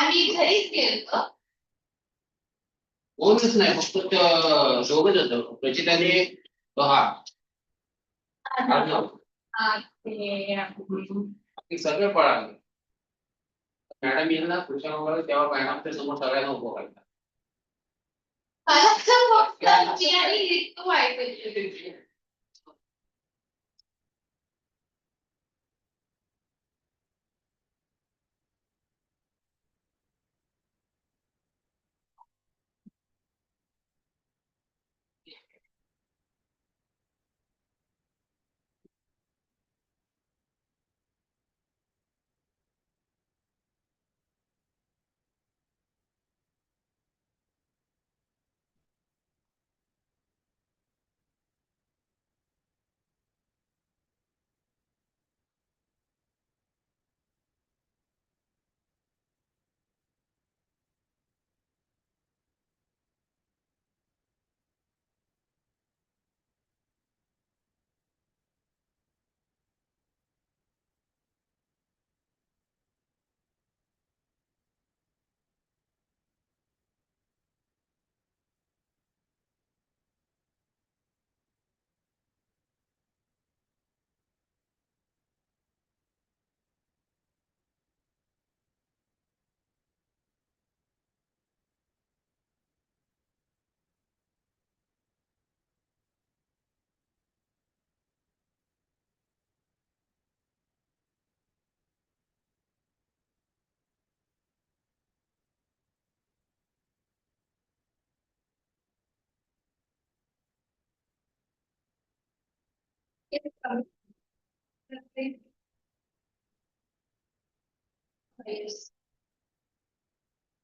मी घरीच गेलो कोणच नाही फक्त दोघच होतं प्रचिताने सगळे पळाले मॅडम येईल ना पुढच्या नंबर तेव्हा मॅडमच्या समोर सगळ्यांना उभं करतात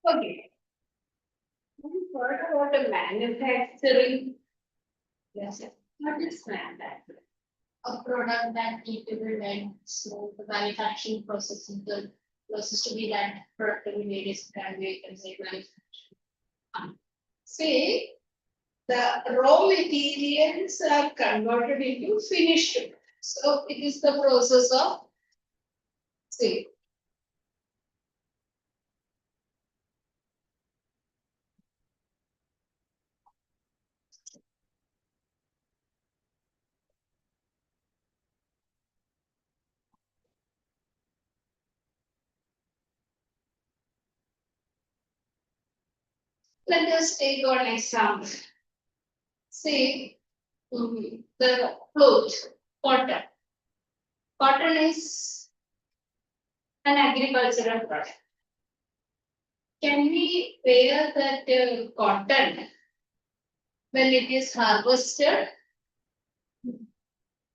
Okay. What about the manufacturing? Yes, what is manufacturing? A product that need to be made, so the manufacturing process is the process to be done, product to be made is done, we can say manufacturing. See, the raw materials are converted into finished products. So it is the process of, see, let us take one example. Say the cloth, cotton. Cotton is an agricultural product. Can we wear that cotton when it is harvested?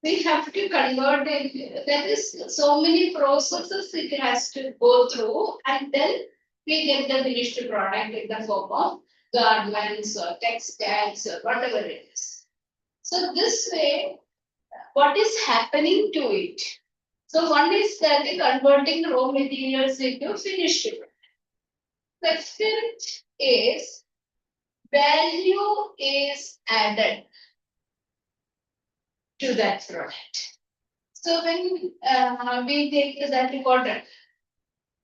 We have to convert it. There is so many processes it has to go through, and then we get the finished product in the form of garments or textiles or whatever it is. So this way, what is happening to it? So one is that converting raw materials into finished product. Second is value is added to that product. So when we take that cotton,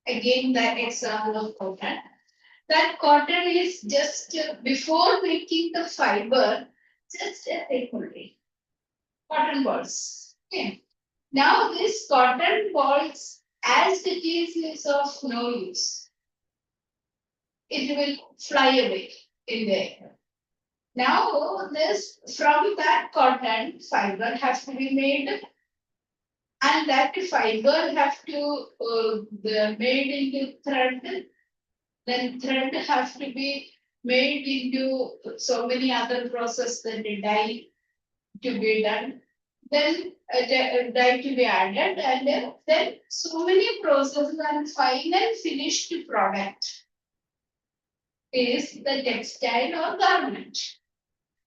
again that example of cotton, that cotton is just before making the fiber, just a only cotton balls. Okay. Now this cotton balls, as it is of no use, it will fly away in the air. Now this from that cotton fiber has to be made, and that fiber have to made into thread. Then thread has to be made into so many other processes, then the dye to be done, then dye to be added, and then so many processes, and final finished product is the textile or garment.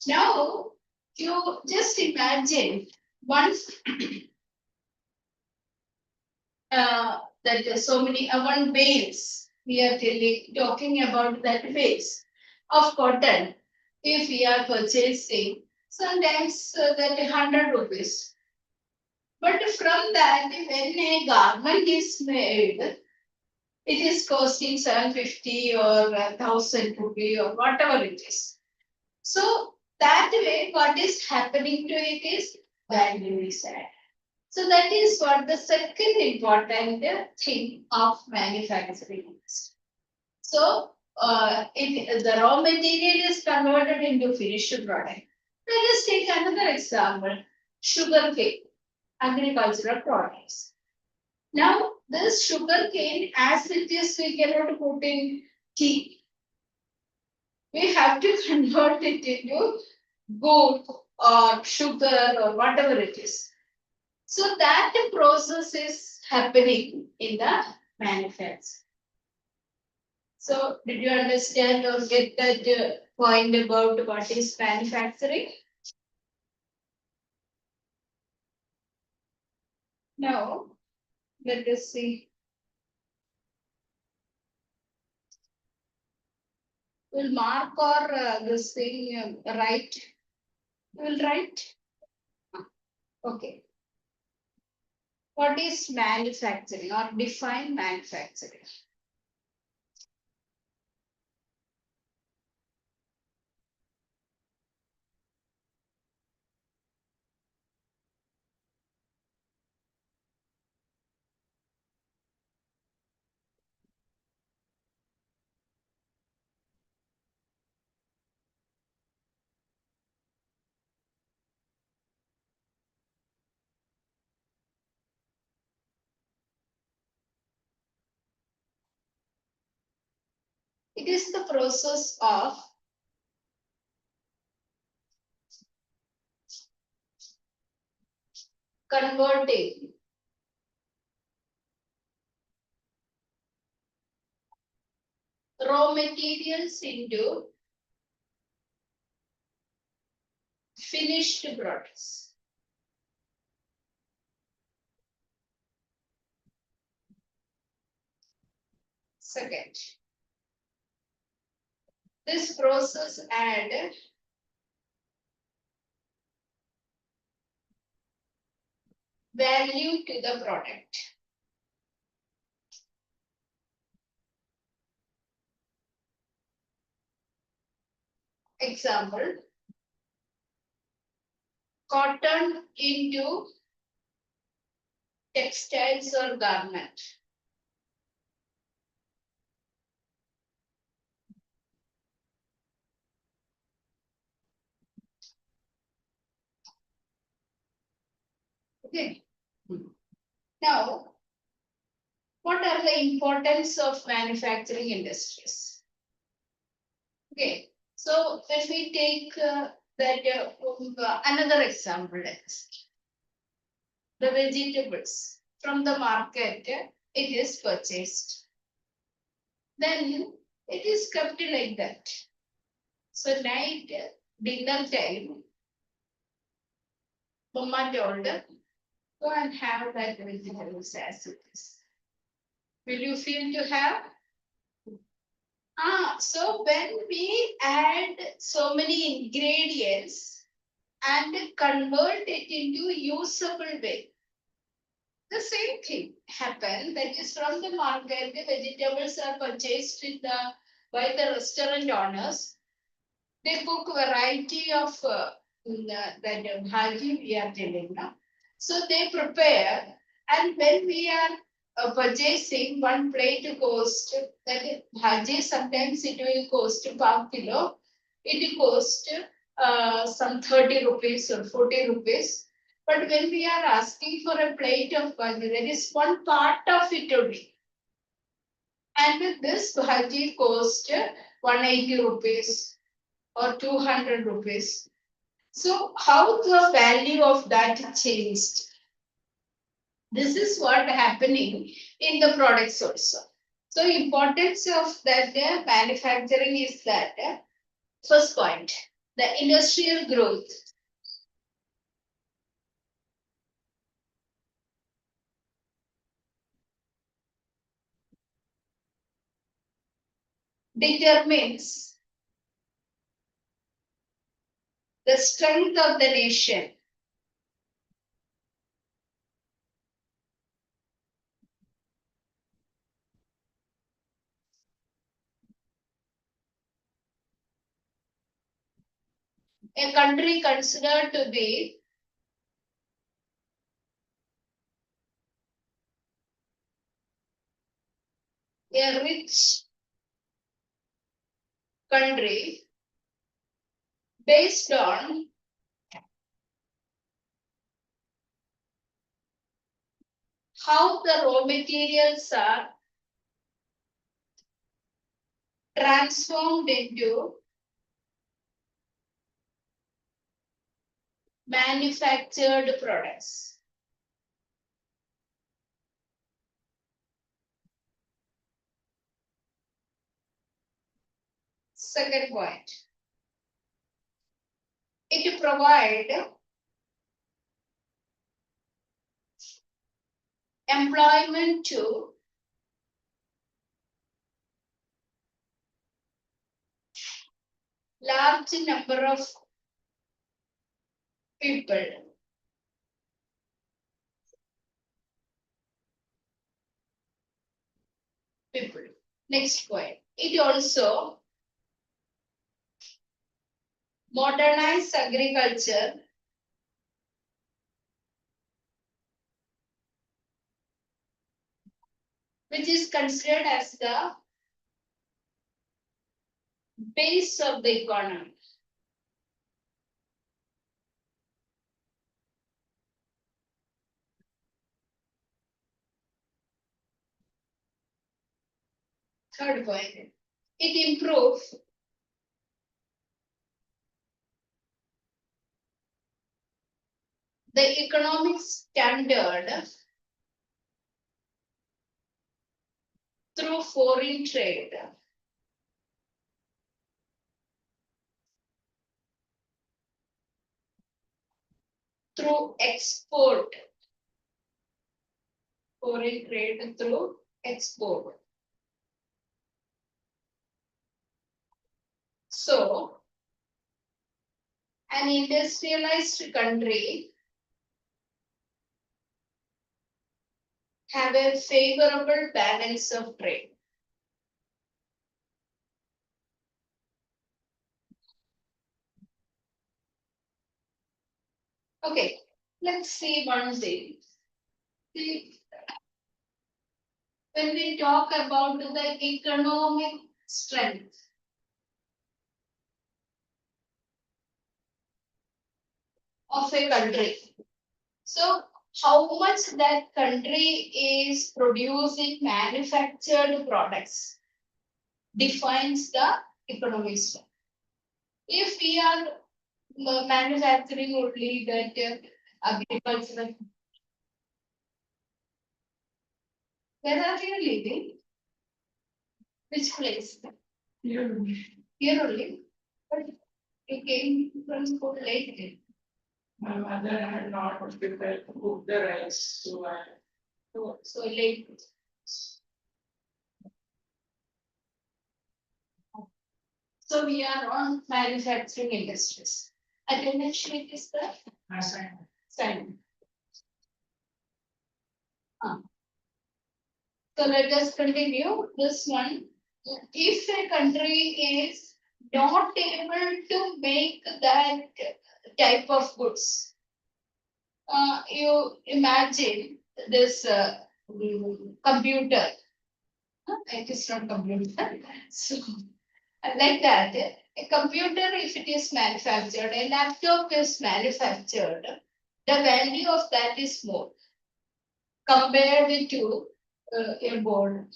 Now you just imagine once that so many one bales, we are talking about that bales of cotton. If we are purchasing sometimes that 100 rupees. But from that, when a garment is made, it is costing 750 or 1,000 rupee or whatever it is. So that way, what is happening to it is value is added. So that is what the second important thing of manufacturing is. So the raw material is converted into finished product. Let us take another example, sugar cane, agricultural products. Now, this sugar cane, as it is, we cannot put in tea. We have to convert it into gold or sugar or whatever it is. So that process is happening in the manufacturing. So did you understand or get that point about what is manufacturing? Now, let us see. Will mark or this thing write? Will write? Okay. What is manufacturing or define manufacturing? It is the process of converting raw materials into finished products. Second, this process add value to the product. Example, cotton into textiles or garment. Okay. Now, what are the importance of manufacturing industries? Okay. So when we take another example, the vegetables from the market, it is purchased. Then it is kept like that. So night, dinner time, Mama told, go and have that vegetables as it is. Will you feel to have? So when we add so many ingredients and convert it into usable way, the same thing happen. That is from the market, the vegetables are purchased by the restaurant owners. They cook variety of that bhaji we are telling now. So they prepare, and when we are purchasing one plate cost, that bhaji sometimes it will cost 5 kilo, it will cost some 30 rupees or 40 rupees. But when we are asking for a plate of bhaji, there is one part of it only. And this bhaji cost 180 rupees or 200 rupees. So how the value of that changed? This is what happening in the products also. So importance of that manufacturing is that first point, the industrial growth. Determines the strength of the nation. A country considered to be a rich country based on how the raw materials are transformed into manufactured products. Second point, it provides employment to large number of people. Next point, it also modernized agriculture which is considered as the base of the economy. Third point, it improves the economic standard through foreign trade. Through export. Foreign trade through export. So, an industrialized country have a favorable balance of trade. Okay, let's see one thing. See, when we talk about the economic strength, of a country. So, how much that country is producing manufactured products defines the economic strength. If we are manufacturing only that agricultural, where are you living? Which place? Here. Here only. But you came from school late. My mother had not prepared to cook the rice, so late. So we are on manufacturing industries. Attendance sheet is the assignment. So let us continue this one. If a country is not able to make that type of goods, you imagine this computer. It is not computer. So like that, a computer, if it is manufactured, a laptop is manufactured, the value of that is more compared to a board.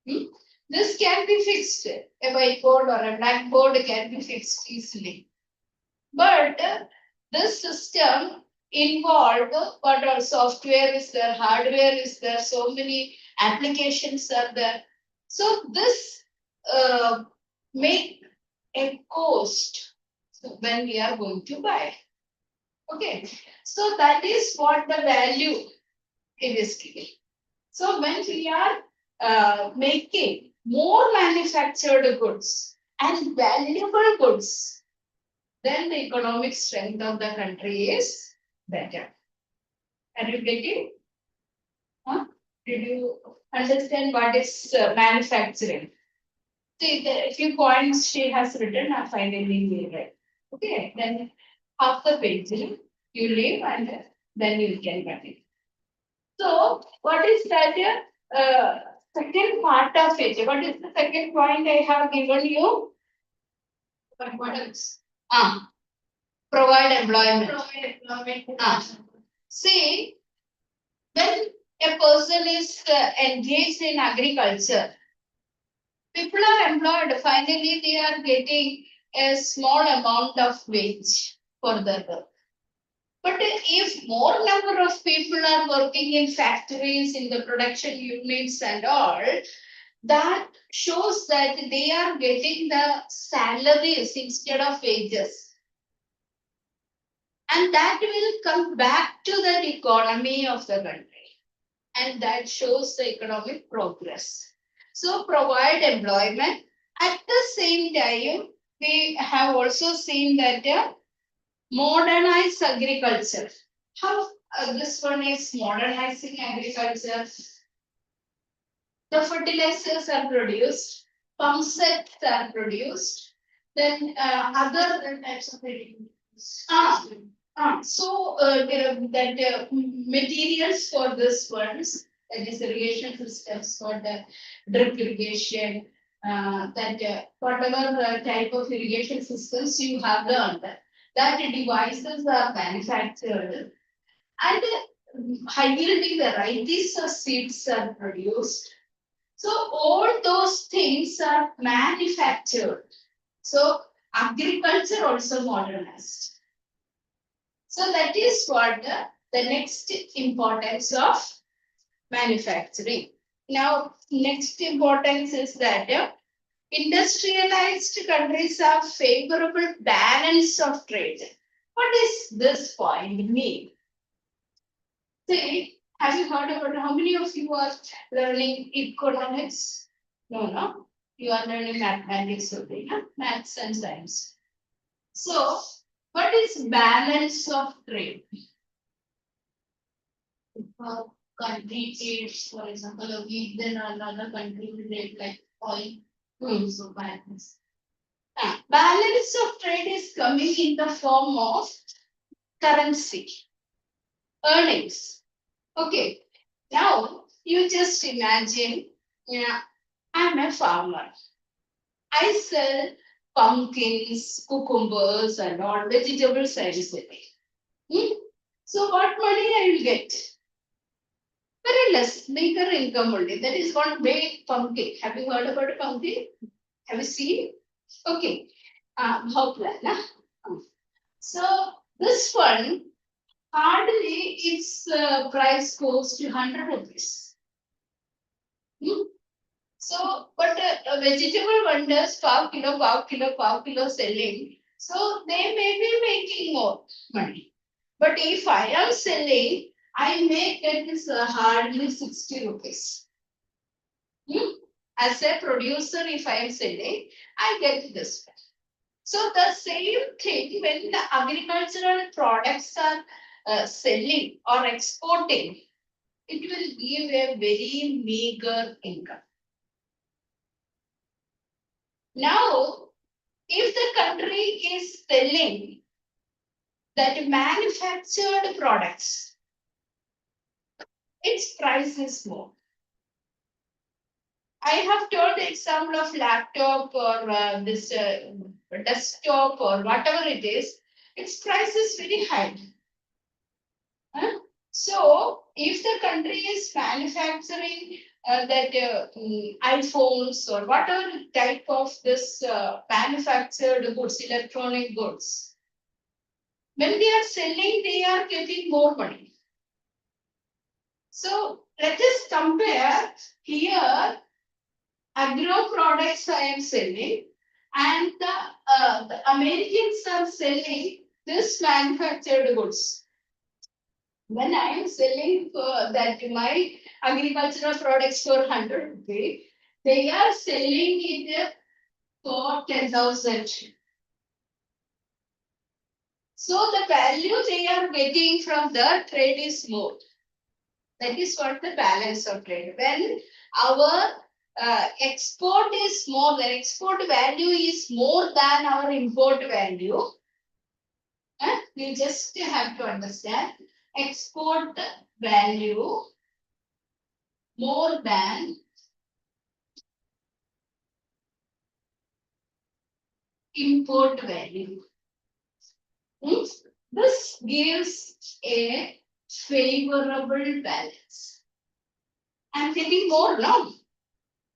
This can be fixed. A whiteboard or a blackboard can be fixed easily. But this system involved what all software is there, hardware is there, so many applications are there. So this make a cost when we are going to buy. Okay, so that is what the value it is giving. So when we are making more manufactured goods and valuable goods, then the economic strength of the country is better. Are you getting? Huh? Did you understand what is manufacturing? See, the few points she has written are finally read. Okay, then half the page you leave and then you can continue. So, what is that? Second part of it. What is the second point I have given you? What else? Provide employment. Provide employment. See, when a person is engaged in agriculture, people are employed. Finally, they are getting a small amount of wage for their work. But if more number of people are working in factories, in the production units and all, that shows that they are getting the salaries instead of wages. And that will come back to the economy of the country. And that shows the economic progress. So provide employment. At the same time, we have also seen that modernize agriculture. How this one is modernizing agriculture? The fertilizers are produced, pump sets are produced, then other types of that materials for this ones, that is irrigation systems for the drip irrigation, whatever type of irrigation systems you have learned, that devices are manufactured and high yielding varieties of seeds are produced. So all those things are manufactured. So agriculture also modernized. So that is what the next importance of manufacturing. Now, next importance is that industrialized countries have favorable balance of trade. What does this point mean? See, have you heard about how many of you are learning economics? No. You are learning mathematics only, maths and science. So, what is balance of trade? If a country trades, for example, a wheat, then another country will trade like oil. So balance. Balance of trade is coming in the form of currency, earnings. Okay, now you just imagine, I'm a farmer. I sell pumpkins, cucumbers, and all vegetables I sell. So what money I will get? Very less, bigger income only. That is one big pumpkin. Have you heard about a pumpkin? Have you seen? Okay. How plan? So this one, hardly its price goes to 100 rupees. So, but vegetable vendors, pav kilo selling. So they may be making more money. But if I am selling, I may get this hardly 60 rupees. As a producer, if I am selling, I get this. So the same thing when the agricultural products are selling or exporting, it will give a very meager income. Now, if the country is selling that manufactured products, its price is more. I have told the example of laptop or this desktop or whatever it is, its price is very high. So, if the country is manufacturing that iPhones or whatever type of this manufactured goods, electronic goods, when they are selling, they are getting more money. So let us compare here agro products I am selling and the Americans are selling this manufactured goods. When I am selling that my agricultural products for 100 rupees, they are selling it for 10,000. So the value they are getting from the trade is more. That is what the balance of trade. When our export is more, the export value is more than our import value. You just have to understand export value more than import value. This gives a favorable balance. I'm getting more now.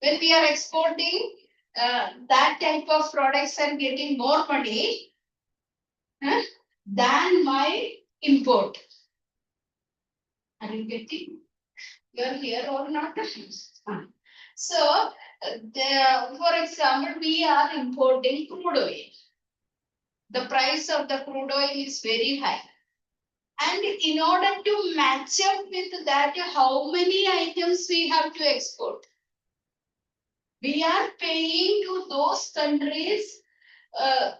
When we are exporting that type of products and getting more money than my import. Are you getting? You are here or not? So, for example, we are importing crude oil. The price of the crude oil is very high. And in order to match up with that, how many items we have to export? We are paying to those countries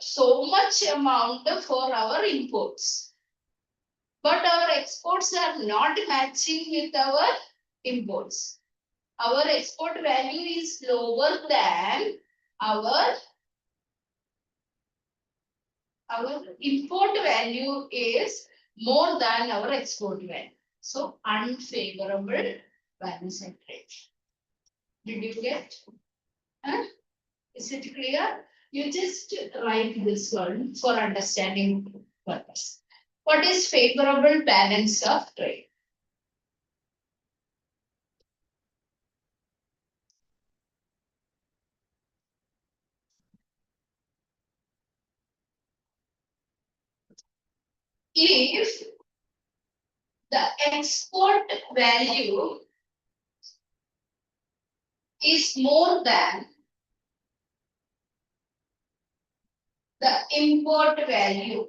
so much amount for our imports. But our exports are not matching with our imports. Our export value is lower than our import value is more than our export value. So unfavorable balance of trade. Did you get? Is it clear? You just write this one for understanding purpose. What is favorable balance of trade? If the export value is more than the import value,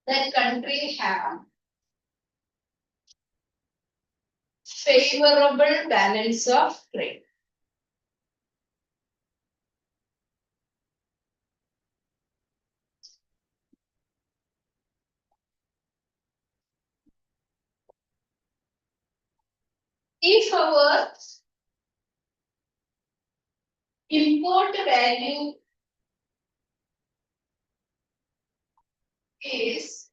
that country have favorable balance of trade. If our import value is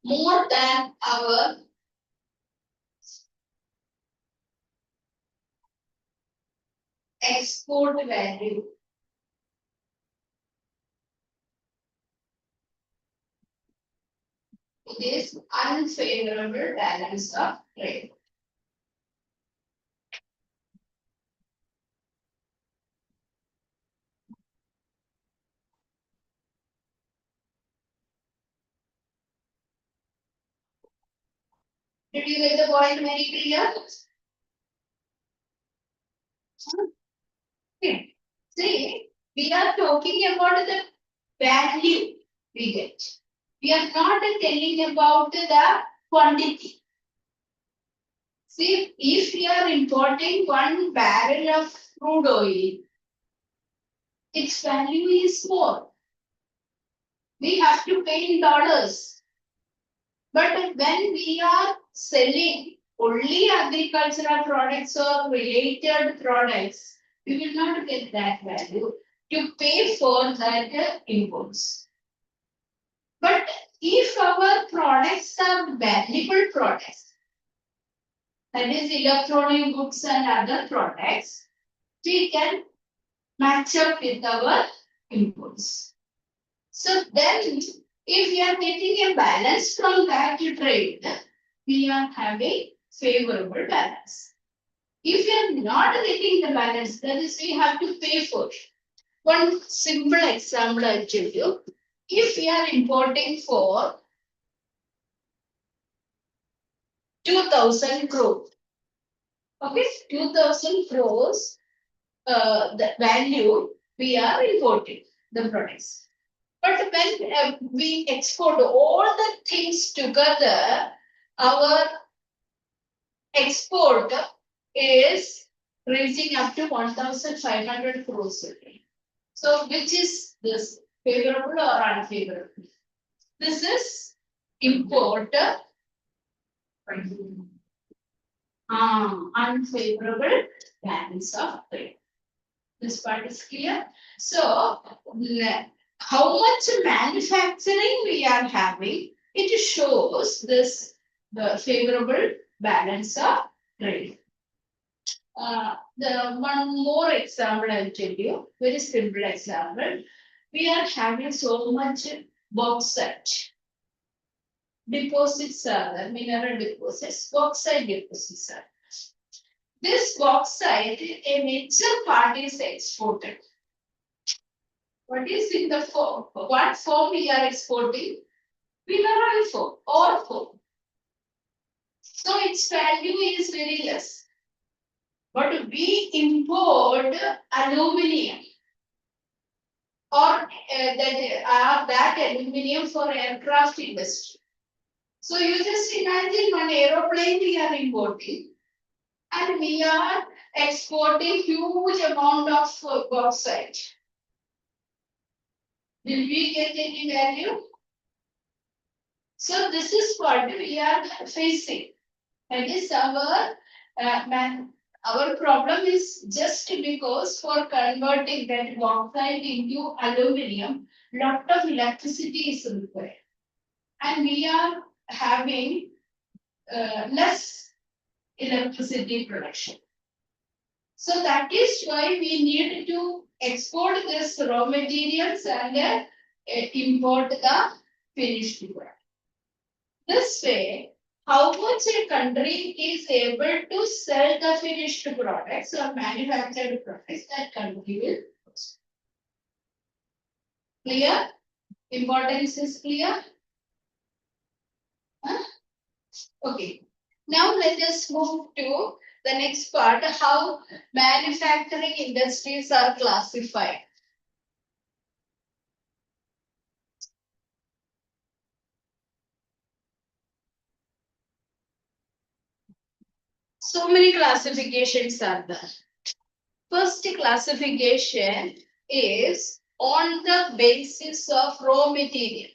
more than our export value, it is unfavorable balance of trade. Did you get the point very clear? Okay. See, we are talking about the value we get. We are not telling about the quantity. See, if we are importing 1 barrel of crude oil, its value is more. We have to pay in dollars. But when we are selling only agricultural products or related products, we will not get that value to pay for that imports. But if our products are valuable products, that is electronic goods and other products, we can match up with our imports. So then, if we are getting a balance from that trade, we are having favorable balance. If we are not getting the balance, that is, we have to pay for it. One simple example I'll tell you. If we are importing for 2,000 crores, okay, 2,000 crores, the value we are importing the products. But when we export all the things together, our export is reaching up to 1,500 crores. So which is this, favorable or unfavorable? This is import unfavorable balance of trade. This part is clear. So how much manufacturing we are having, it shows this the favorable balance of trade. The one more example I'll tell you, very simple example. We are having so much bauxite deposits are there, mineral deposits, bauxite deposits are. This bauxite, a major part is exported. What is in the form? What form we are exporting? Mineral form or form. So its value is very less. But we import aluminium or that aluminium for aircraft industry. So you just imagine one aeroplane we are importing and we are exporting huge amount of bauxite. Will we get any value? So this is what we are facing. That is our problem is just because for converting that bauxite into aluminium, lot of electricity is required. And we are having less electricity production. So that is why we need to export this raw materials and import the finished product. This way, how much a country is able to sell the finished products or manufactured products, that country will prosper. Clear? Importance is clear? Huh? Okay. Now let us move to the next part, how manufacturing industries are classified. So many classifications are there. First classification is on the basis of raw materials.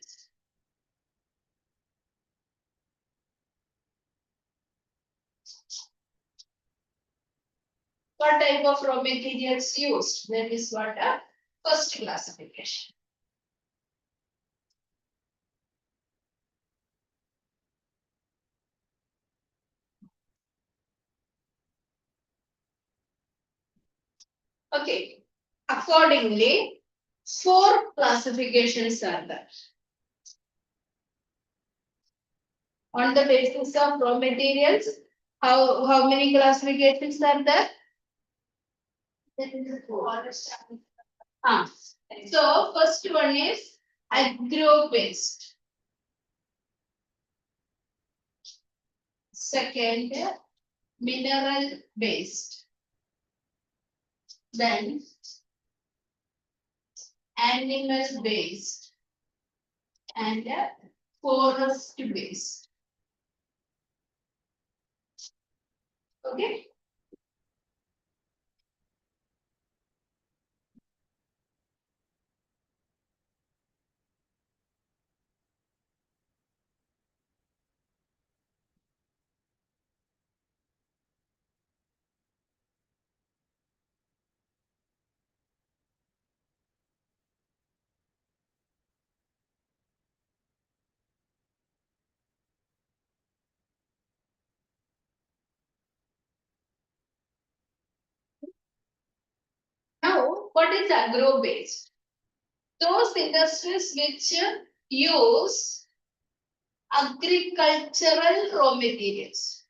What type of raw materials used? That is what a first classification. Okay. Accordingly, 4 classifications are there. On the basis of raw materials, how many classifications are there? So first one is agro-based. Second, mineral-based. Then animal-based and forest-based. Okay. Now, what is agro-based? Those industries which use agricultural raw materials.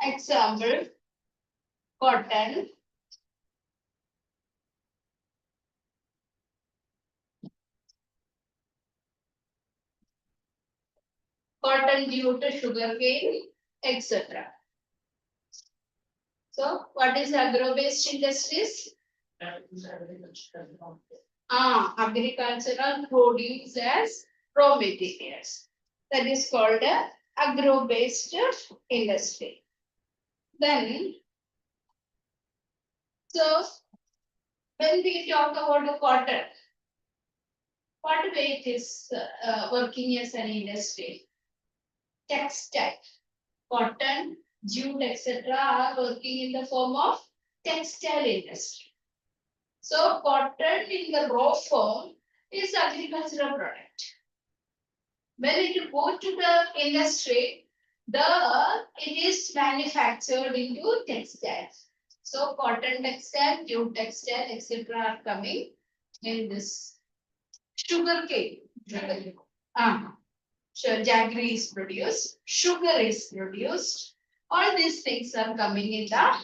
Example, cotton, cotton due to sugarcane, etc. So, what is agro-based industries? Agricultural produce as raw materials. That is called a agro-based industry. Then, so when we talk about the cotton, what way it is working as an industry? Textile, cotton, jute, etc. are working in the form of textile industry. So cotton in the raw form is agricultural product. When it goes to the industry, it is manufactured into textiles. So cotton textile, jute textile, etc. are coming in this. Sugar cane. So jaggery is produced, sugar is produced. All these things are coming in the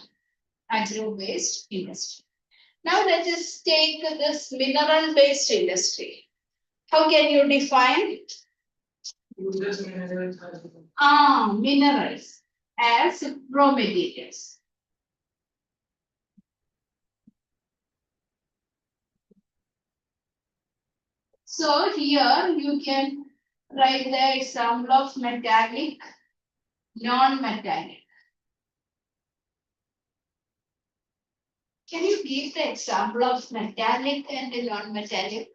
agro-based industry. Now let us take this mineral-based industry. How can you define? Minerals as raw materials. So here you can write the example of metallic, non-metallic. Can you give the example of metallic and non-metallic?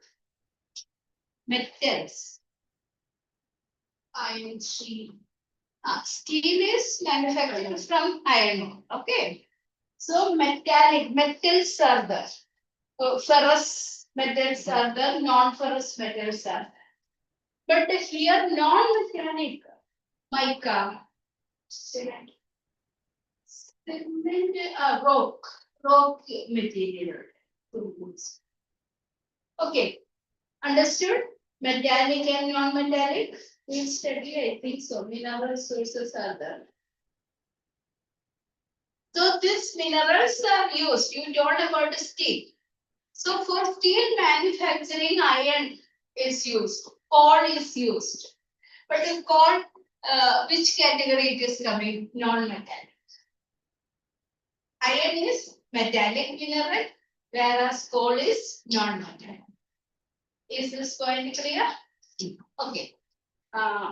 Metals. Iron, steel. Steel is manufactured from iron ore. Okay. So metallic, metals are there. Ferrous metals are there, non-ferrous metals are there. But here non-metallic, mica, cement, rock material. Okay, understood? Metallic and non-metallic. We'll study, I think so. Mineral sources are there. So these minerals are used. You told about steel. So for steel manufacturing, iron is used, coal is used. But in coal, which category it is coming? Non-metallic. Iron is metallic mineral, whereas coal is non-metallic. Is this point clear? Okay.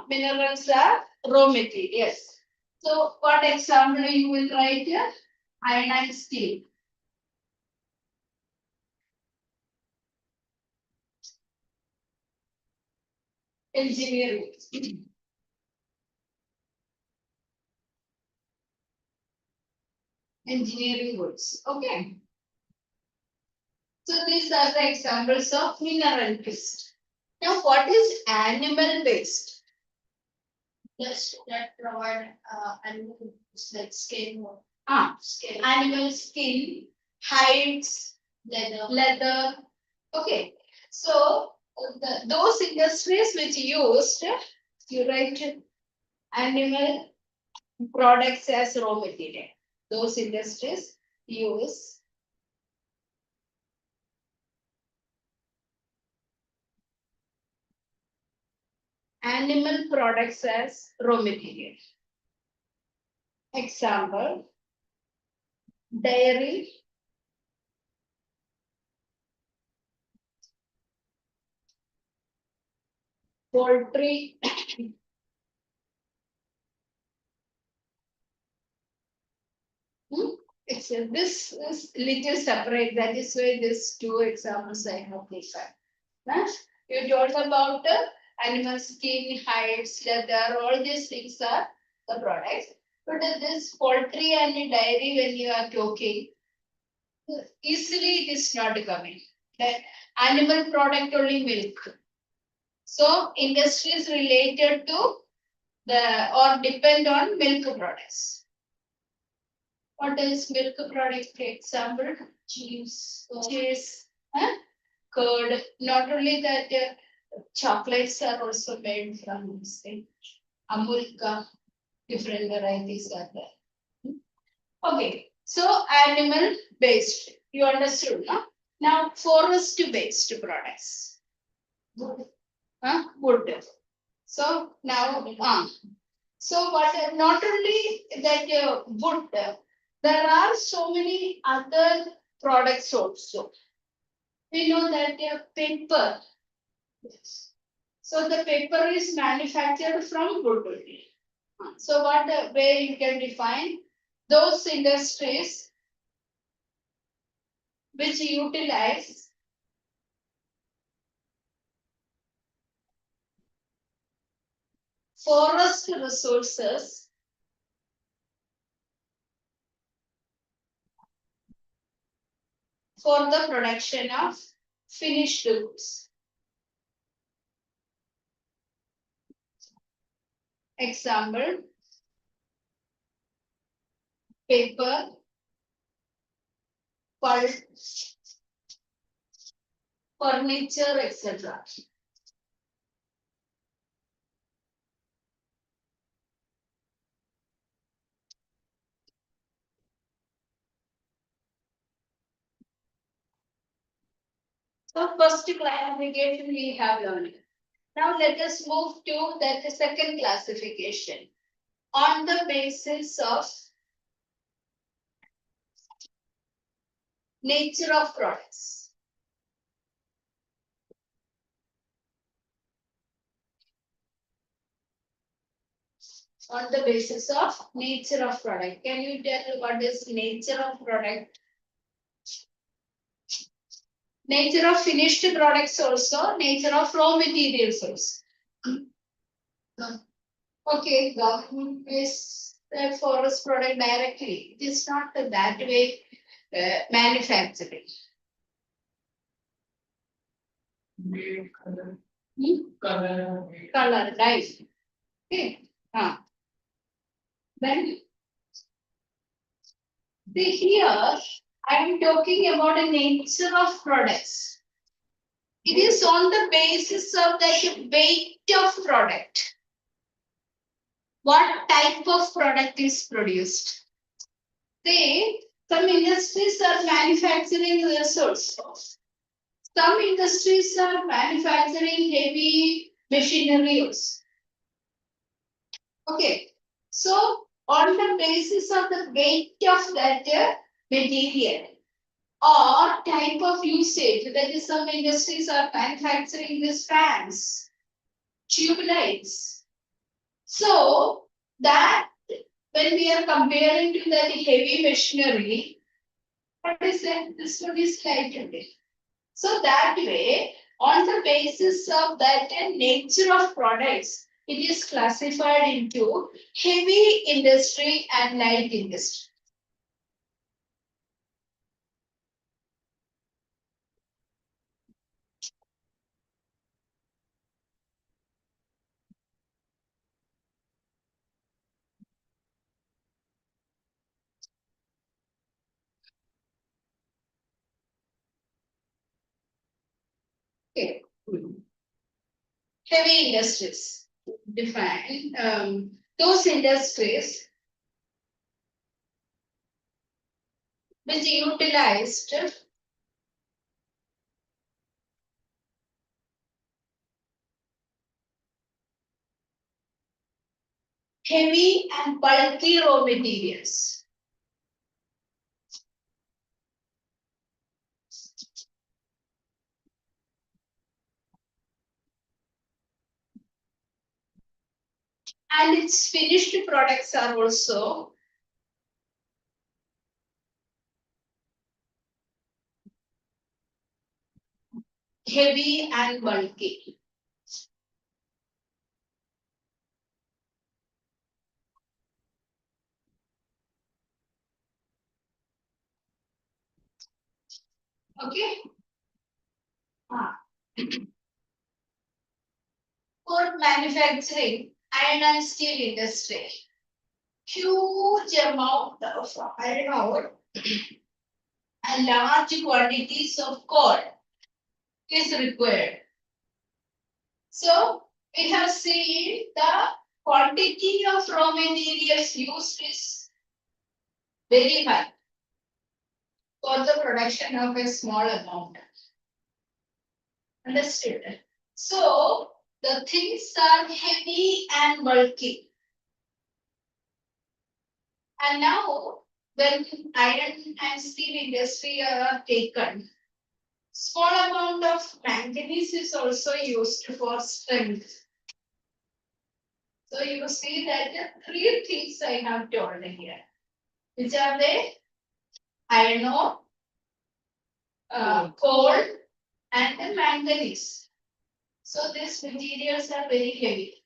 Minerals are raw materials. So what example you will write here? Iron and steel. Engineering. Engineering goods. Okay. So these are the examples of mineral based. Now, what is animal based? Yes, that provide animal like skin. Skin. Animal skin, hides, leather. Okay. So those industries which used, you write animal products as raw material. Those industries use animal products as raw material. Example, dairy, poultry, this is little separate. That is why these two examples I have taken. You told about animal skin, hides, leather, all these things are the products. But this poultry and dairy, when you are talking, easily it is not coming. That animal product only milk. So industries related to the or depend on milk products. What is milk product? Example, cheese, curd. Not only that, chocolates are also made from this thing. Amulka, different varieties are there. Okay, so animal based. You understood, no? Now forest based products. Wood. So now, so what? Not only that wood, there are so many other products also. We know that paper. Yes. So the paper is manufactured from wood. So what the way you can define those industries which utilize forest resources for the production of finished goods. Example, paper, pulp, furniture, etc. So first classification we have learned. Now let us move to that second classification on the basis of nature of products. On the basis of nature of product. Can you tell what is nature of product? Nature of finished products also, nature of raw materials also. Okay, government is the forest product directly. It is not that way manufacturing. Color, dye. Okay. Then see here, I am talking about the nature of products. It is on the basis of the weight of product. What type of product is produced? Say, some industries are manufacturing resources. Some industries are manufacturing heavy machineries. Okay, so on the basis of the weight of that material or type of usage, that is, some industries are manufacturing these fans, tube lights. So that when we are comparing to that heavy machinery, what is that? This one is lighter. So that way, on the basis of that nature of products, it is classified into heavy industry and light industry. Okay. Heavy industries define those industries which utilized heavy and bulky raw materials. And its finished products are also heavy and bulky. Okay. For manufacturing iron and steel industry, huge amount of iron ore and large quantities of coal is required. So we have seen the quantity of raw materials used is very high for the production of a small amount. Understood? So the things are heavy and bulky. And now when iron and steel industry are taken, Small amount of manganese is also used for strength. So you see that the three things I have told here. Which are they? Iron ore, coal, and the manganese. So these materials are very heavy.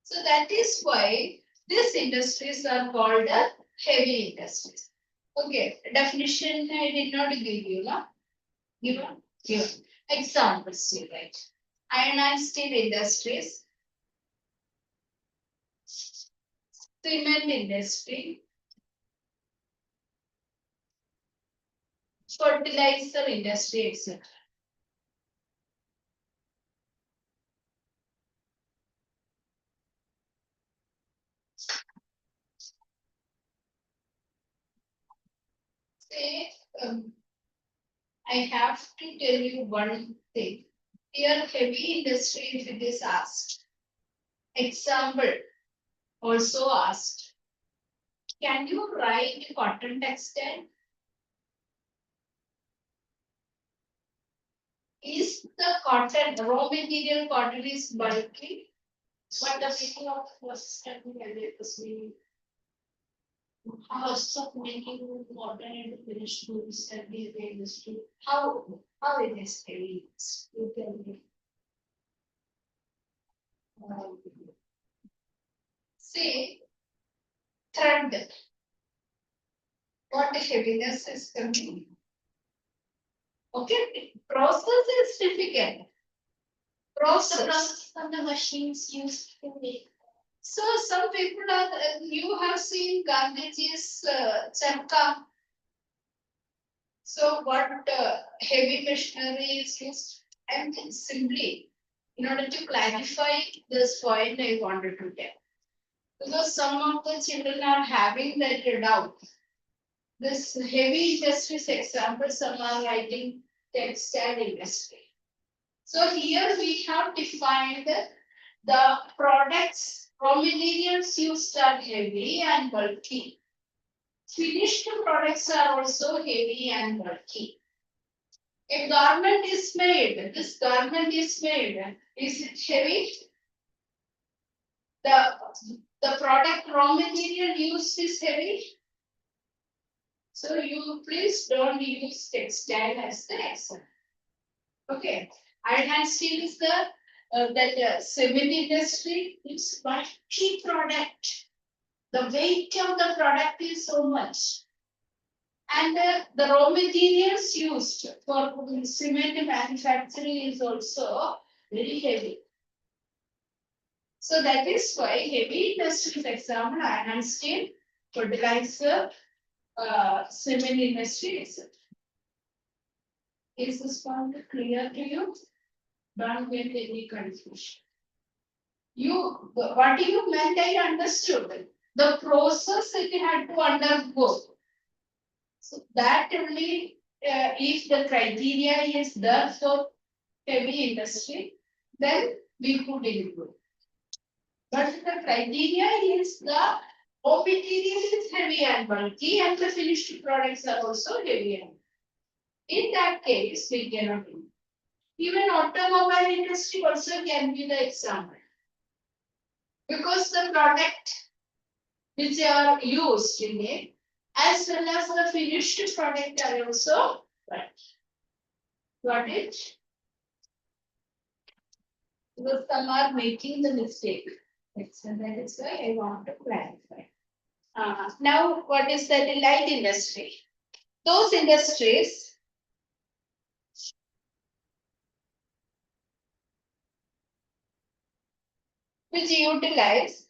So that is why these industries are called heavy industries. Okay, definition I did not give you, no? Given. Examples, you write. Iron and steel industries, cement industry, fertilizer industry, etc. Say, I have to tell you one thing. Here, heavy industry, if it is asked. Example, also asked. Can you write cotton textile? Is the cotton, raw material cotton is bulky? What the meaning of first step meaning? Costs of making cotton into finished goods can be industry. How it is heavy? You tell me. Say thread. What heaviness is coming? Okay, process is difficult. Process of the machines used to make. So some people are, you have seen Gandhiji's charka. So what heavy machinery is used? And simply, in order to clarify this point, I wanted to tell. Because some of the children are having that doubt. This heavy industries example, some are writing textile industry. So here we have defined the products, raw materials used are heavy and bulky. Finished products are also heavy and bulky. A garment is made, this garment is made, is it heavy? The product raw material used is heavy. So you please don't use textile as the example. Okay, iron and steel is the that cement industry is bulky product. The weight of the product is so much. And the raw materials used for cement manufacturing is also very heavy. So that is why heavy industries example iron and steel, fertilizer, cement industry, etc. Is this point clear to you? Don't get any confusion. What you meant, I understood. The process it had to undergo. So that only, if the criteria is there for heavy industry, then we could include. But the criteria is the raw material is heavy and bulky, and the finished products are also heavy and bulky. In that case, we cannot include. Even automobile industry also can be the example. Because the product which are used in it, as well as the finished product are also got it? Because some are making the mistake. So that is why I want to clarify. Now, what is the light industry? Those industries which utilize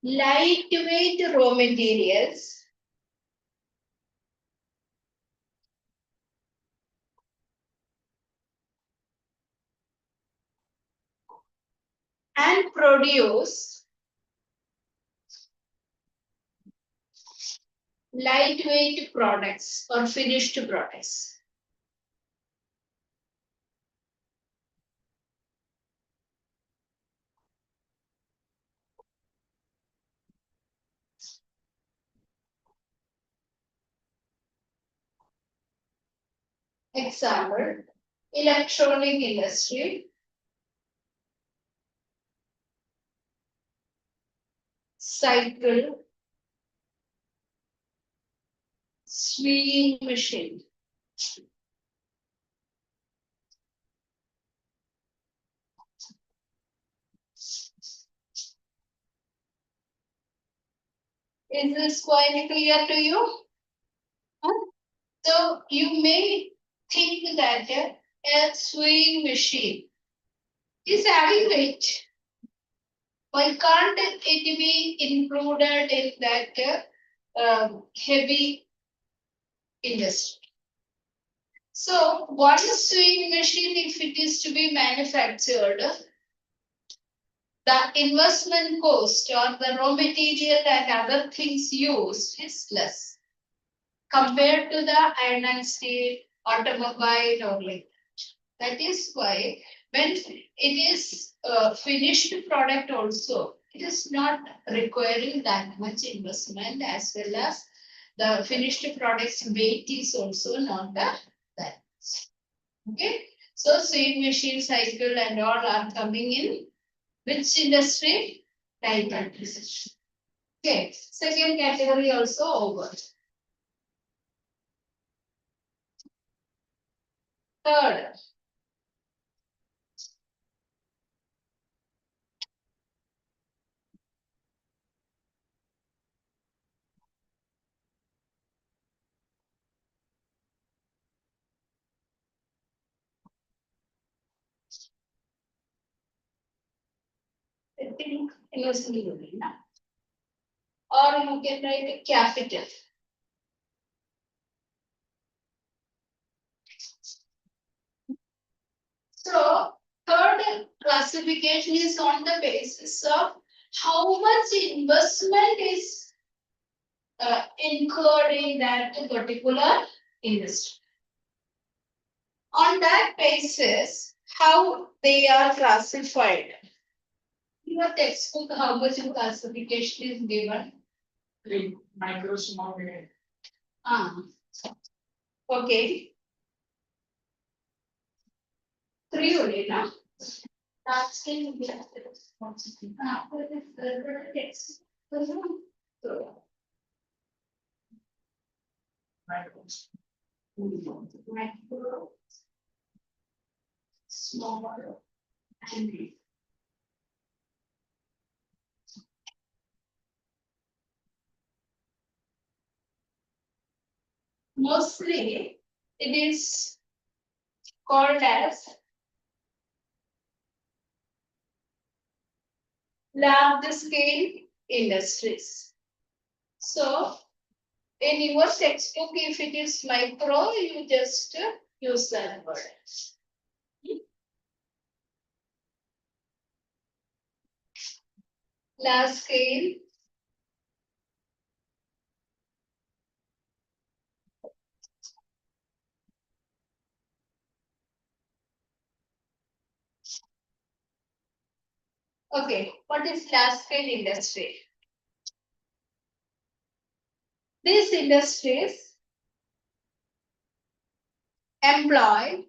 lightweight raw materials and produce lightweight products or finished products. Example, electronic industry, cycle, sewing machine. Is this quite clear to you? Huh? So you may think that a sewing machine is having weight. Why can't it be included in that heavy industry? So one sewing machine, if it is to be manufactured, the investment cost or the raw material and other things used is less compared to the iron and steel, automobile, or like that. That is why when it is a finished product also, it is not requiring that much investment, as well as the finished product's weight is also not that. Okay. So sewing machine, cycle and all are coming in which industry? Type industry. Okay. Second category also over. Third, I think investment only, na? Or you can write a capital. So third classification is on the basis of how much investment is incurred in that particular industry. On that basis, how they are classified. Your textbook, how much in classification is given? 3 micro, small, medium. Okay. 3 only now. That's can be text. Micro, small, and big. Mostly it is called as large scale industries. So in your textbook, if it is micro, you just use that word. Large scale. Okay, what is large scale industry? These industries employ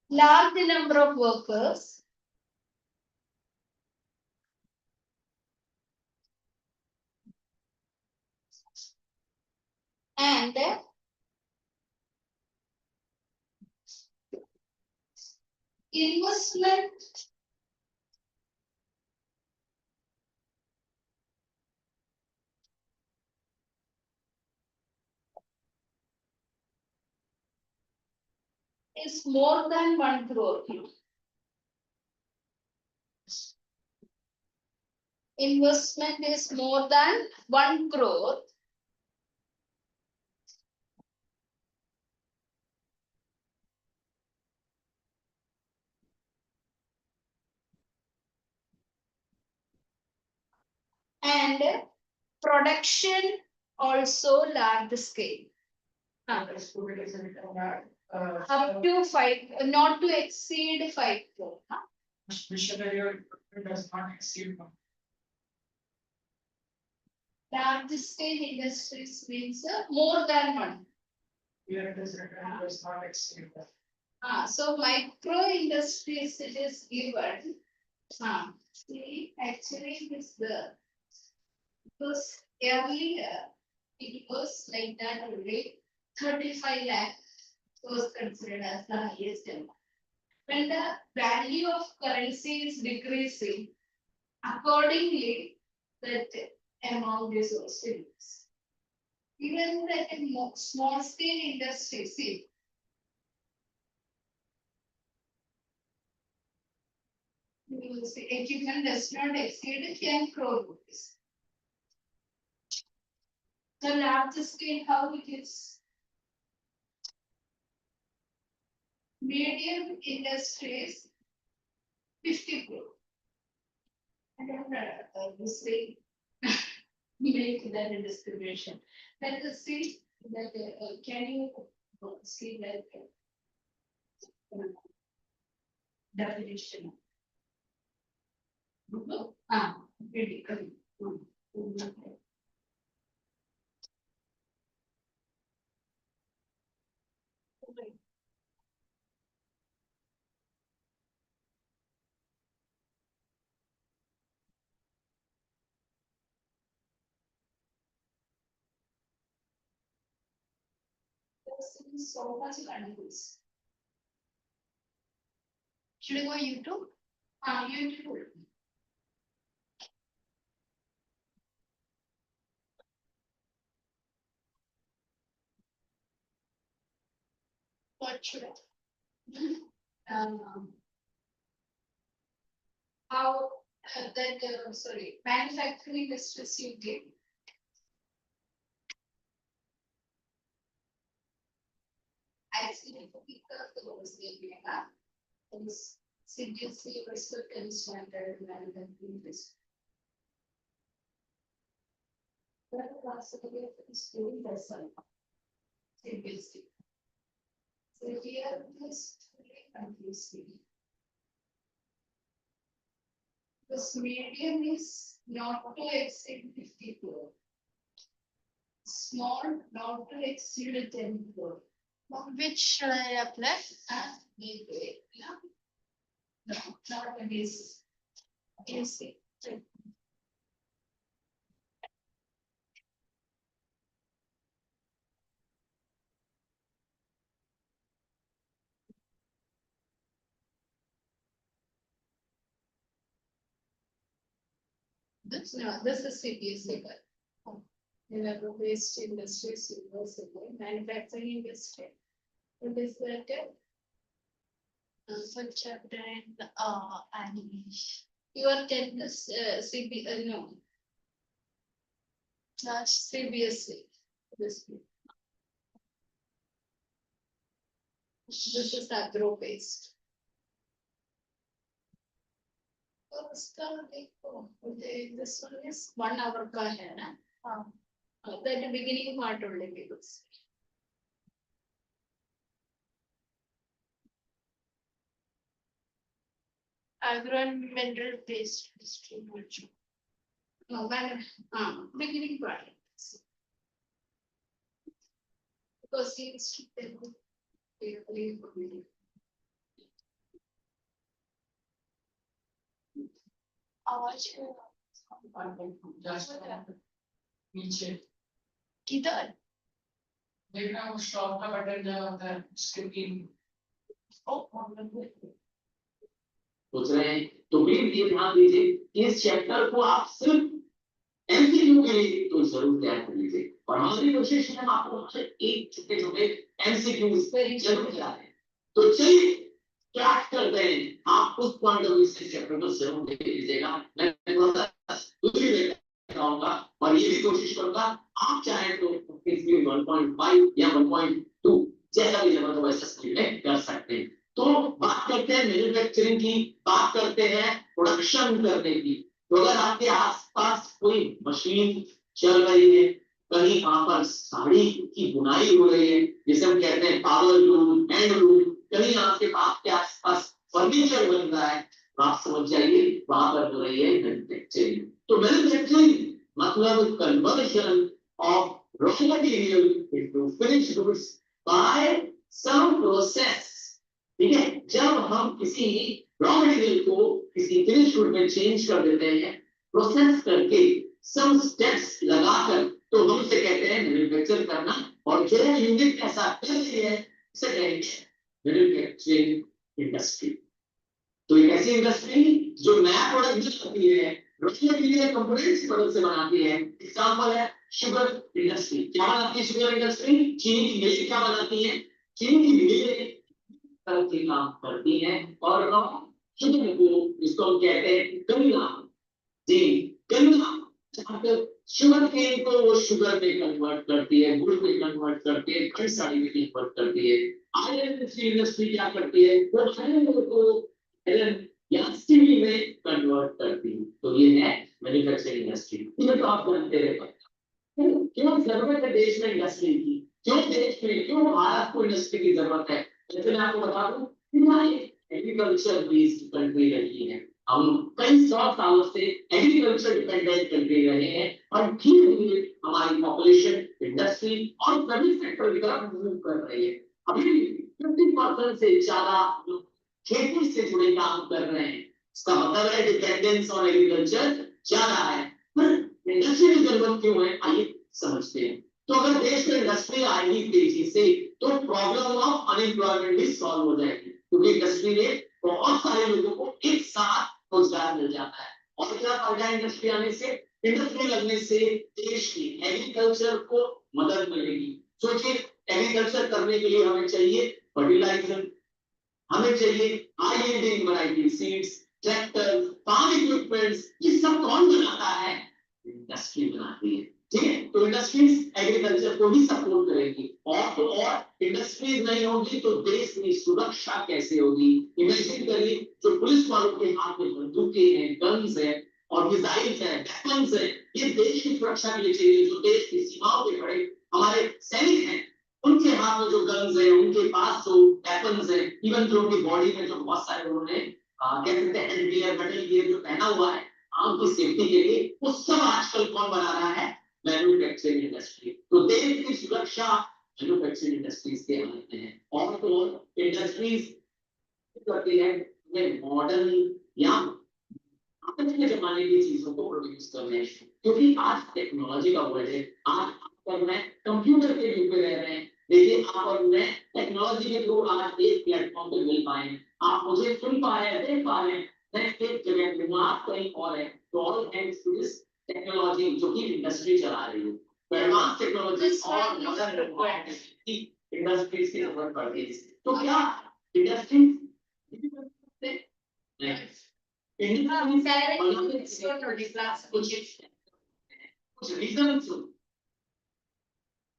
large number of workers and investment is more than 1 crore. Investment is more than 1 crore. And production also large scale. Up to 5, not to exceed 5 crore. Which area does not exceed 1? large scale industries means more than one. Here it is written does not exceed that. So micro industries it is given. See, actually it is the because earlier it was like that only 35 lakh was considered as the highest amount. When the value of currency is decreasing, accordingly that amount is also increased. Even that in small scale industry, see, you will see equipment does not exceed 10 crore rupees. The large scale, how it is? Medium industries, 50 crore. I don't know, say, make that a distribution. Let us see that, can you see that definition? Really, there's so much language. Should I go YouTube? YouTube. What should I? How that sorry, manufacturing industries you give. Icse because is seriously respect and standard manufacturing industry. That possibly is doing the same. Seriously. So here this confusing. This medium is not to exceed 50 crore. Small not to exceed 10 crore. Which should I apply? Maybe, no, not a base. Easy. This is CPSC. Never waste industries, manufacturing industry. What is that? What chapter in animation? You are 10 CP, no. That's CBSE. This is agro based. This one is 1 hour ka hai na? That beginning part only because. Agro and mineral based distribution. No, beginning part. Because he is to tell you. आवाज नीचे किधर देखना वो stop का button जहाँ होता है screen सोच रहे हैं तो प्लीज ये ध्यान दीजिए इस चैप्टर को आप सिर्फ एमसीक्यू के लिए तो जरूर तैयार कर लीजिए और हमारी कोशिश है हम आपको एक छोटे छोटे एमसीक्यू जरूर कराएं तो चलिए क्या करते हैं आप उस पॉइंट ऑफ व्यू से चैप्टर को जरूर देख लीजिएगा मैं थोड़ा सा दूसरी दिखाऊंगा और ये भी कोशिश करूंगा आप चाहे तो इसमें 1.5 या 1.2 जैसा भी लेवल हो वैसा सिलेक्ट कर सकते हैं तो बात करते हैं मैन्युफैक्चरिंग की बात करते हैं प्रोडक्शन करने की तो अगर आपके आसपास कोई मशीन चल रही है कहीं वहां पर साड़ी की बुनाई हो रही है जिसे हम कहते हैं पावर लूम हैंड लूम कहीं आपके आसपास फर्नीचर बन रहा है आप समझ जाइए वहां पर हो रही है मैन्युफैक्चरिंग तो मैन्युफैक्चरिंग मतलब conversion of raw material into finished goods by some process. ठीक है, जब हम किसी रॉ मटेरियल को किसी फिनिश गुड में चेंज कर देते हैं प्रोसेस करके सम स्टेप्स लगाकर, तो हम इसे कहते हैं मैन्युफैक्चर करना। और जो यूनिट ऐसा कर रही है इसे कहेंगे मैन्युफैक्चरिंग इंडस्ट्री। तो एक ऐसी इंडस्ट्री जो नया प्रोडक्ट बनाती है, रॉ मटेरियल कंपोनेंट्स प्रोडक्ट से बनाती है। एग्जांपल है शुगर इंडस्ट्री। क्या बनाती है शुगर इंडस्ट्री? चीनी की मिल क्या बनाती है? चीनी की मिल तरह के काम करती है और शुगर को, इसको हम कहते हैं गन्ना। जी, गन्ना शुगर केन को वो शुगर में कन्वर्ट करती है, गुड़ में कन्वर्ट करती है, कई सारी में कन्वर्ट करती है। आयरन इंडस्ट्री क्या करती है? वो आयरन को आयरन या स्टील में कन्वर्ट करती है। तो ये है मैन्युफैक्चरिंग इंडस्ट्री। ये तो आप जानते रहे। क्यों जरूरत है देश में इंडस्ट्री की? क्यों देश में, क्यों भारत को इंडस्ट्री की जरूरत है? जैसे मैं आपको बता दूं कि एग्रीकल्चर बेस्ड कंट्री रही है। हम कई 100 सालों से एग्रीकल्चर डिपेंडेंट कंट्री रहे हैं और धीरे धीरे हमारी पॉपुलेशन इंडस्ट्री और सर्विस सेक्टर की तरफ मूव कर रही है। अभी 50% से ज्यादा लोग खेती से जुड़े काम कर रहे हैं। इसका मतलब है डिपेंडेंस ऑन एग्रीकल्चर ज्यादा है। पर इंडस्ट्री की जरूरत क्यों है, आइए समझते हैं। तो अगर देश में इंडस्ट्री आएगी तेजी से तो प्रॉब्लम ऑफ अनएम्प्लॉयमेंट भी सॉल्व हो जाएगी, क्योंकि इंडस्ट्री में बहुत सारे लोगों को एक साथ रोजगार मिल जाता है। और क्या फायदा इंडस्ट्री आने से? इंडस्ट्री लगने से देश की एग्रीकल्चर को मदद मिलेगी। सोचिए, एग्रीकल्चर करने के लिए हमें चाहिए फर्टिलाइजर, हमें चाहिए high yielding variety seeds, tractor, farm equipments. ये सब कौन बनाता है? इंडस्ट्री बनाती है। ठीक है, तो इंडस्ट्रीज एग्रीकल्चर को भी सपोर्ट करेगी। और तो और इंडस्ट्रीज नहीं होगी तो देश की सुरक्षा कैसे होगी? इमेजिन करिए, जो पुलिस वालों के हाथ में बंदूकें हैं, गन्स है और मिसाइल्स है, वेपन्स है, ये देश की सुरक्षा के लिए चाहिए। जो देश की सीमाओं पे खड़े हमारे सैनिक हैं, उनके हाथ में जो गन्स है, उनके पास जो वेपन्स है, इवन जो उनकी बॉडी में जो बहुत सारे उन्होंने कह सकते हैं हेड गियर, मेटल गियर जो पहना हुआ है आम की सेफ्टी के लिए, वो सब आजकल कौन बना रहा है? Manufacturing industry. तो देश की सुरक्षा मैन्युफैक्चरिंग इंडस्ट्रीज के हाथ में है। और तो और इंडस्ट्रीज करती है मॉडर्न या आज के जमाने की चीजों को प्रोड्यूस करने, क्योंकि आज टेक्नोलॉजी का वर्ल्ड है। आज आप और मैं कंप्यूटर के युग में रह रहे हैं। देखिए, आप और मैं टेक्नोलॉजी के थ्रू आज एक प्लेटफॉर्म पे मिल पाए। आप मुझे सुन पा रहे हैं, देख पा रहे हैं, मैं एक जगह पे हूं, आप कहीं और है। तो all thanks to this technology जो कि इंडस्ट्री चला रही है। एडवांस टेक्नोलॉजी और मॉडर्न इंडस्ट्रीज की जरूरत पड़ती है। तो क्या इंडस्ट्री कुछ रीजन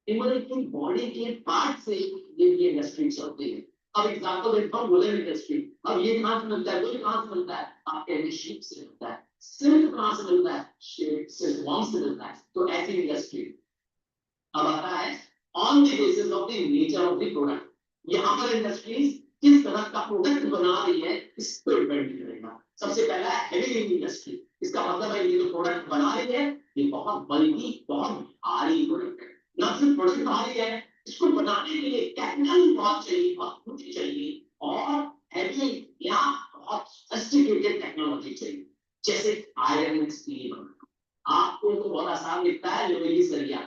इमर्जिंग बॉडी के पार्ट से ये इंडस्ट्री चलती है। अब एग्जांपल देता हूं, वुलन इंडस्ट्री। अब ये कहां से मिलता है? वुलन कहां से मिलता है? आपके शिप से मिलता है। सिल्क कहां से मिलता है? सिल्क वॉर्म से मिलता है। तो ऐसी इंडस्ट्री अब आता है on the basis of the nature of the product. यहाँ पर इंडस्ट्रीज किस तरह का प्रोडक्ट बना रही है इस पर डिपेंड करेगा। सबसे पहला है हेवी इंडस्ट्री। इसका मतलब है ये जो प्रोडक्ट बना रही है ये बहुत बल्कि बहुत भारी प्रोडक्ट है। न सिर्फ प्रोडक्ट भारी है, इसको बनाने के लिए कैपिटल बहुत चाहिए, बहुत कुछ चाहिए और हैवी या बहुत सोफिस्टिकेटेड टेक्नोलॉजी चाहिए। जैसे आयरन एंड स्टील बनाना आपको तो बहुत आसान दिखता है, लोहे की सरिया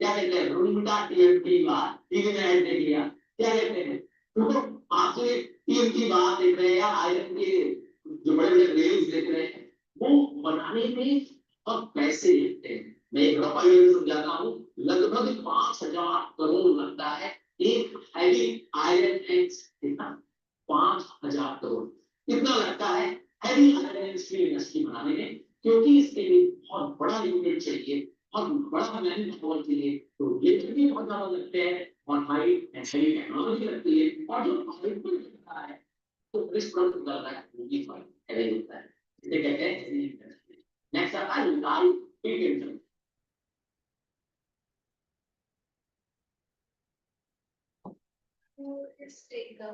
क्या कहते हैं, रूमटा टीएमटी बात टीवी में ऐड देख लिया, क्या कहते हैं? तो आप जो टीएमटी बात देख रहे हैं या आयरन के जो बड़े बड़े रेल्स देख रहे हैं, वो बनाने में बहुत पैसे लगते हैं। मैं एक रफ आइडिया समझाता हूँ, लगभग 5,000 करोड़ लगता है एक हैवी आयरन एंड कितना? 5,000 करोड़ कितना लगता है heavy iron and steel industry बनाने में, क्योंकि इसके लिए बहुत बड़ा यूनिट चाहिए और बड़ा मैन पावर के लिए। तो ये भी बहुत ज्यादा लगते हैं और हाई एंड हेवी टेक्नोलॉजी लगती है और जो आउटपुट होता है तो रिस्क कर रहा है वो भी हेवी होता है। इसे कहते हैं हेवी इंडस्ट्री। नेक्स्ट आता है light industry. Let's take the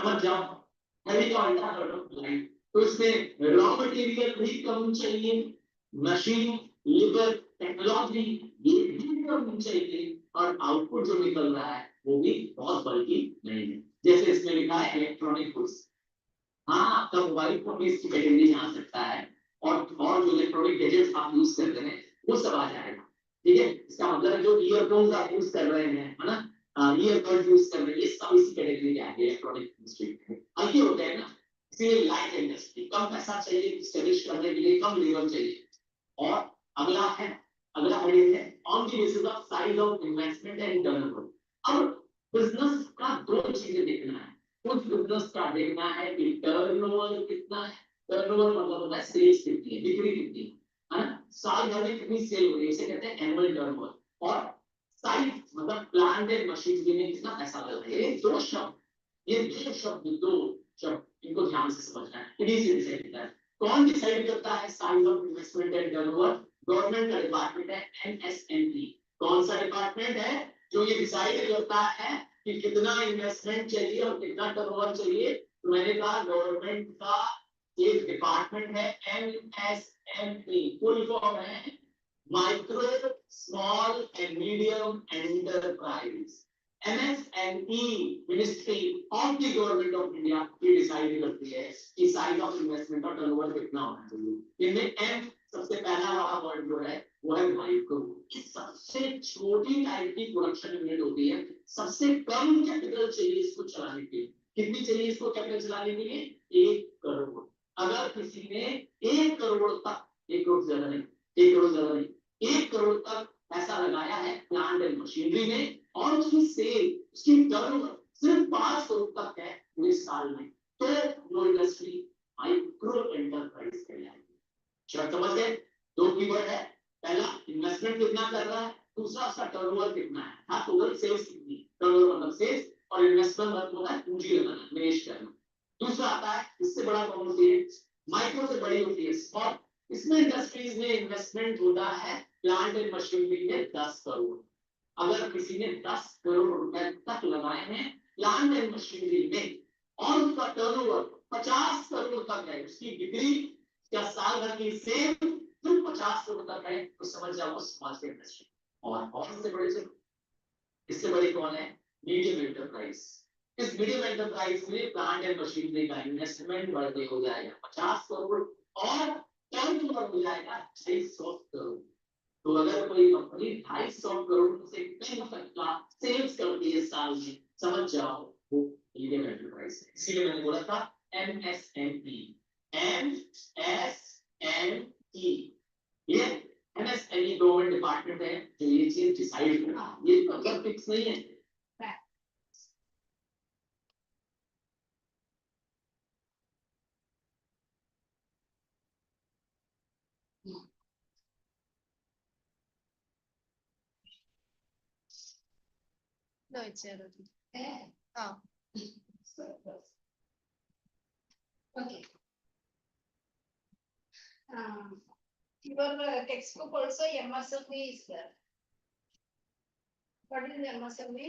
समझ जाओ, हैवी का अल्ट्रा लाइट। तो इसमें रॉ मटेरियल भी कम चाहिए, मशीन लेबर टेक्नोलॉजी ये भी कम चाहिए, और आउटपुट जो निकल रहा है वो भी बहुत बल्कि नहीं है। जैसे इसमें लिखा है इलेक्ट्रॉनिक गुड्स, हाँ आपका मोबाइल फोन भी इसकी कैटेगरी में आ सकता है, और जो इलेक्ट्रॉनिक गैजेट्स आप यूज करते हैं वो सब आ जाएगा। ठीक है, इसका मतलब है जो ईयरफोन्स आप यूज कर रहे हैं, है ना, ईयरबड्स यूज कर रहे हैं, ये सब इसी कैटेगरी के आएंगे इलेक्ट्रॉनिक इंडस्ट्री। हल्के होते हैं ना, इसीलिए लाइट इंडस्ट्री, कम पैसा चाहिए स्टैब्लिश करने के लिए, कम लेबर चाहिए। और अगला है, अगला हेडिंग है on the basis of size of investment and turnover. अब बिजनेस का दो चीजें देखना है, कुछ बिजनेस का देखना है कि टर्नओवर कितना है, टर्नओवर मतलब होता है सेल्स कितनी है, बिक्री कितनी है ना, साल भर में कितनी सेल हो रही है, इसे कहते हैं एनुअल टर्नओवर। और साइज मतलब प्लांट एंड मशीनरी में कितना पैसा लग रहा है, ये दो शब्द, ये दो शब्द इनको ध्यान से समझना है, इन्हीं से डिसाइड करता है। कौन डिसाइड करता है size of investment and turnover? Government का डिपार्टमेंट है एमएसएमई। कौन सा डिपार्टमेंट है जो ये डिसाइड करता है कि कितना इन्वेस्टमेंट चाहिए और कितना टर्नओवर चाहिए? तो मैंने कहा गवर्नमेंट का एक डिपार्टमेंट है एमएसएमई, फुल फॉर्म है micro small and medium enterprise. MSME ministry of the government of India ये डिसाइड करती है कि साइज ऑफ इन्वेस्टमेंट और टर्नओवर कितना होना चाहिए। इनमें एम सबसे पहला वाला वर्ड जो है वो है माइक्रो। सबसे छोटी टाइप की प्रोडक्शन यूनिट होती है, सबसे कम कैपिटल चाहिए इसको चलाने के लिए। कितनी चाहिए इसको कैपिटल चलाने के लिए? 1 करोड़। अगर किसी ने 1 करोड़ तक, 1 करोड़ ज्यादा नहीं, 1 करोड़ ज्यादा नहीं, 1 करोड़ तक पैसा लगाया है प्लांट एंड मशीनरी में, और उसकी सेल, उसकी टर्नओवर सिर्फ 5 करोड़ तक है पूरे साल में, तो वो इंडस्ट्री माइक्रो एंटरप्राइज कहलाएगी। शर्त समझ गए? दो कीवर्ड है, पहला इन्वेस्टमेंट कितना कर रहा है, दूसरा उसका टर्नओवर कितना है। हाँ, टोटल सेल्स कितनी, टर्नओवर मतलब सेल्स, और इन्वेस्टमेंट मतलब होता है पूंजी लगाना, निवेश करना। दूसरा आता है, इससे बड़ा कौन होती है, माइक्रो से बड़ी होती है स्मॉल। इसमें इंडस्ट्रीज में इन्वेस्टमेंट होता है प्लांट एंड मशीनरी में 10 करोड़। अगर किसी ने 10 करोड़ रुपए तक लगाए हैं प्लांट एंड मशीनरी में, और उसका टर्नओवर 50 करोड़ तक है, उसकी बिक्री या साल भर की सेल सिर्फ 50 करोड़ तक है, तो समझ जाओ स्मॉल स्केल इंडस्ट्री। और इससे बड़े से, इससे बड़ी कौन है, मीडियम एंटरप्राइज। इस मीडियम एंटरप्राइज में प्लांट एंड मशीनरी का इन्वेस्टमेंट बढ़ते हो जाएगा 50 करोड़, और टर्नओवर हो जाएगा 600 करोड़। तो अगर कोई कंपनी 250 करोड़ से कम तक का सेल्स करती है साल में, समझ जाओ वो मीडियम एंटरप्राइज है। इसीलिए मैंने बोला था एमएसएमई, एमएसएमई, ये एमएसएमई गवर्नमेंट डिपार्टमेंट है जो ये चीज डिसाइड कर रहा है, ये मतलब फिक्स नहीं है। No, it's already. Oh. Okay. Your textbook also MSME is there. What is MSME?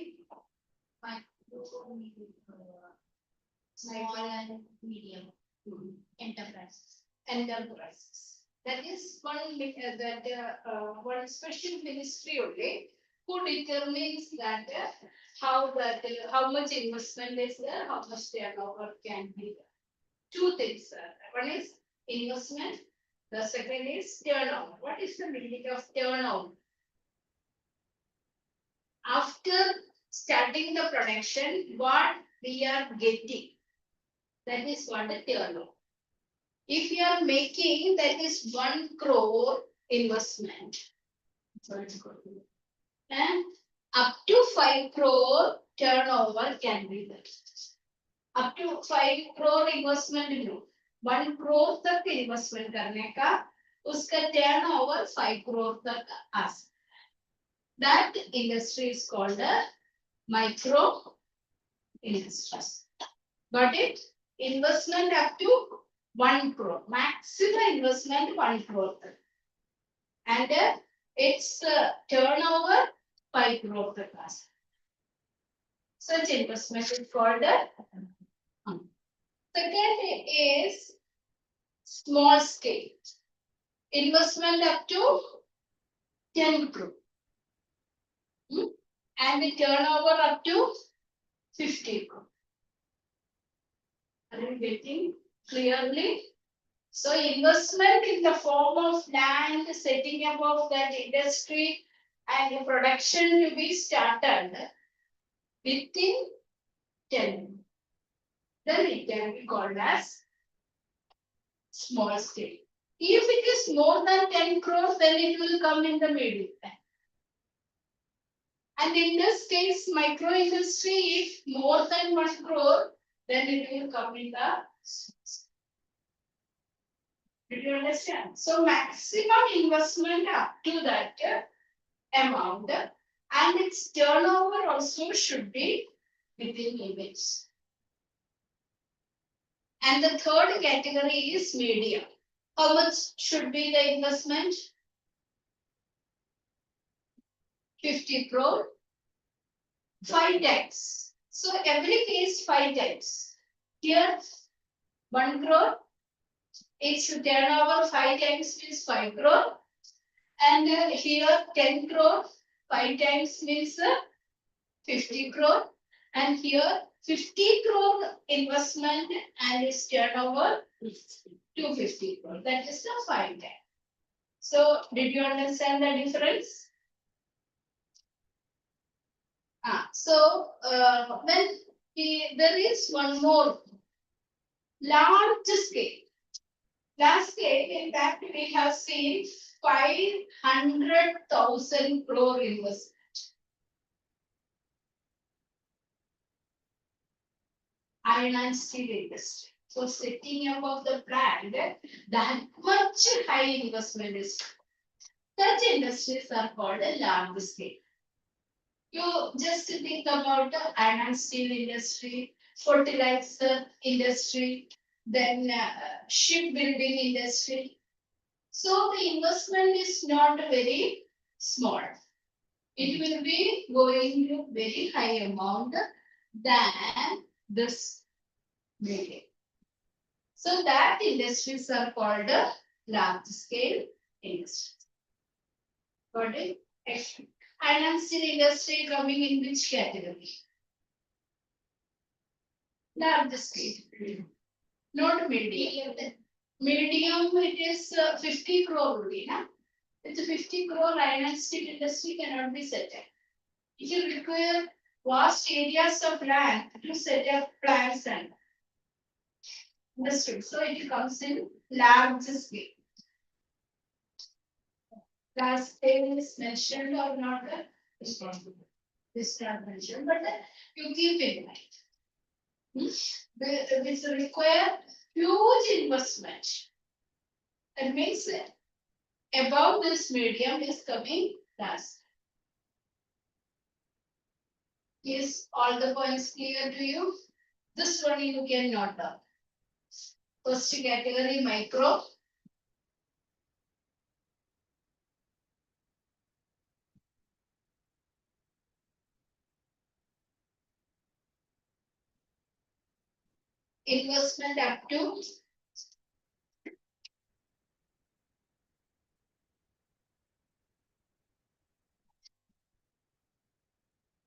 Small and medium enterprises. Enterprises. That is one one special ministry only who determines that how much investment is there, how much turnover can be there. Two things, sir. One is investment, the second is turnover. What is the meaning of turnover? After starting the production, what we are getting, that is what the turnover. If you are making, that is 1 crore investment. And up to 5 crore turnover can be there. Up to 5 crore investment low, 1 crore तक investment करने का, उसका turnover 5 crore तक आ सकता है. That industry is called a micro industries. Got it? Investment up to 1 crore, maximum investment 1 crore तक. And its turnover 5 crore तक आ सकता है. Such investment is called a Second is small scale. Investment up to 10 crore. And the turnover up to 50 crore. Are you getting clearly? So investment in the form of land, setting up of that industry and the production to be started within 10. Then it can be called as small scale. If it is more than 10 crores, then it will come in the middle. And in this case, micro industry, if more than 1 crore, then it will come in the. Did you understand? So maximum investment up to that amount and its turnover also should be within limits. And the third category is medium. How much should be the investment? 50 crore, 5 times. So every case 5 times. Here 1 crore, its turnover 5 times means 5 crore. And here 10 crore, 5 times means 50 crore. And here 50 crore investment and its turnover 250 crore. That is the 5 times. So did you understand the difference? So when there is one more large scale. Large scale, in fact, we have seen 500,000 crore investment. Iron and steel industry. So setting up of the plant, that much high investment is. Such industries are called a large scale. You just think about the iron and steel industry, fertilizer industry, then shipbuilding industry. So the investment is not very small. It will be going to very high amount than this medium. So that industries are called large scale industries. Got it? Iron and steel industry coming in which category? Large scale. Not medium. Medium it is 50 crore only. Na? It's a 50 crore iron and steel industry cannot be set up. It will require vast areas of land to set up plants and industry. So it comes in large scale. Large scale is mentioned or not? This not mentioned, but you keep in mind. Which require huge investment. That means above this medium is coming last. Is all the points clear to you? This one you can note down. First category micro. Investment up to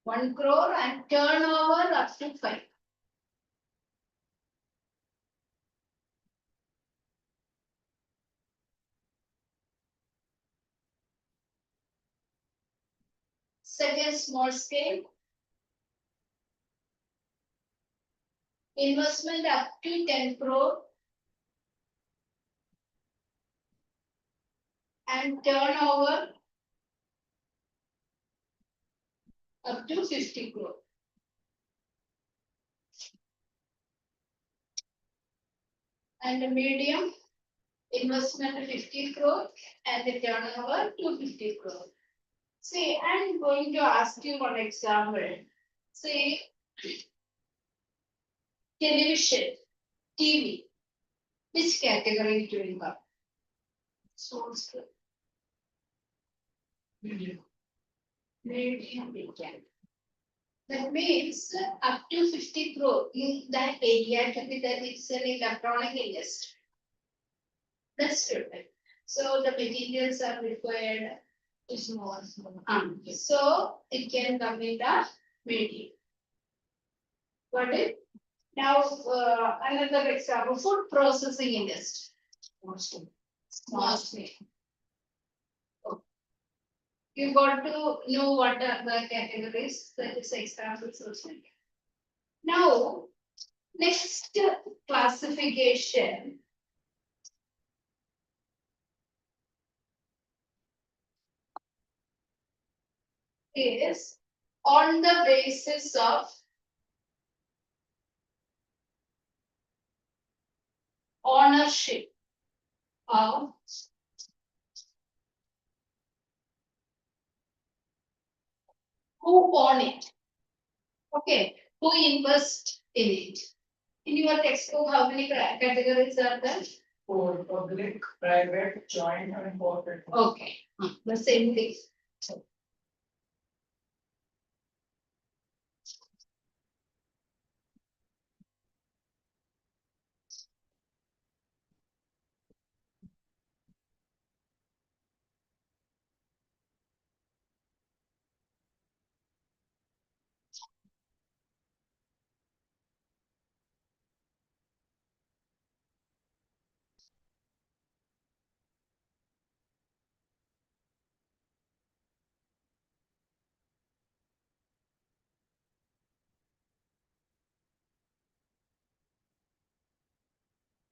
1 crore and turnover up to 5. Second small scale. Investment up to 10 crore and turnover up to 50 crore. And the medium investment 50 crore and the turnover 250 crore. See, I'm going to ask you one example. See, television, TV, which category it will come? Source. Medium. Medium we can. That means up to 50 crore in that area to be that it's an electronic industry. That's true. So the materials are required is more. So it can come in the medium. Got it? Now another example, food processing industry. Small scale. You got to know what are the categories, that is examples also. Now, next classification is on the basis of ownership of who own it. Okay, who invest in it. In your textbook, how many categories are there? For public, private, joint and corporate. Okay, the same thing.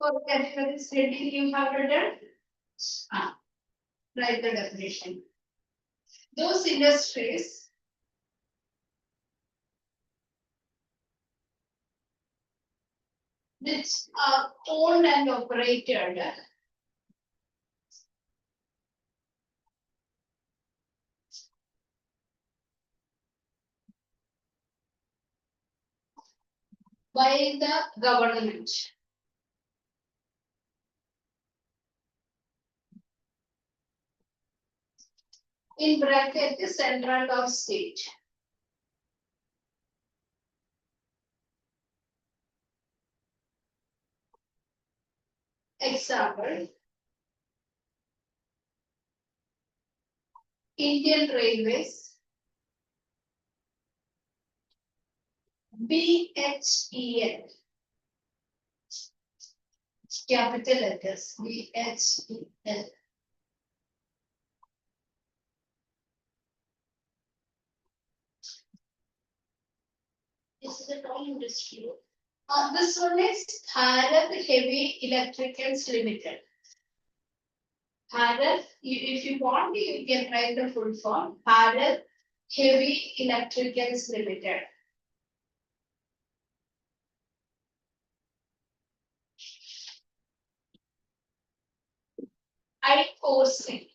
For categories heading you have written. Write the definition. Those industries which are owned and operated by the government. In bracket, the central of state. Example, Indian Railways, BHEL, capital letters, BHEL. This is a toll industry. This one is Bharat Heavy Electricals Limited. Bharat, if you want, you can write the full form. Bharat Heavy Electricals Limited. IOC,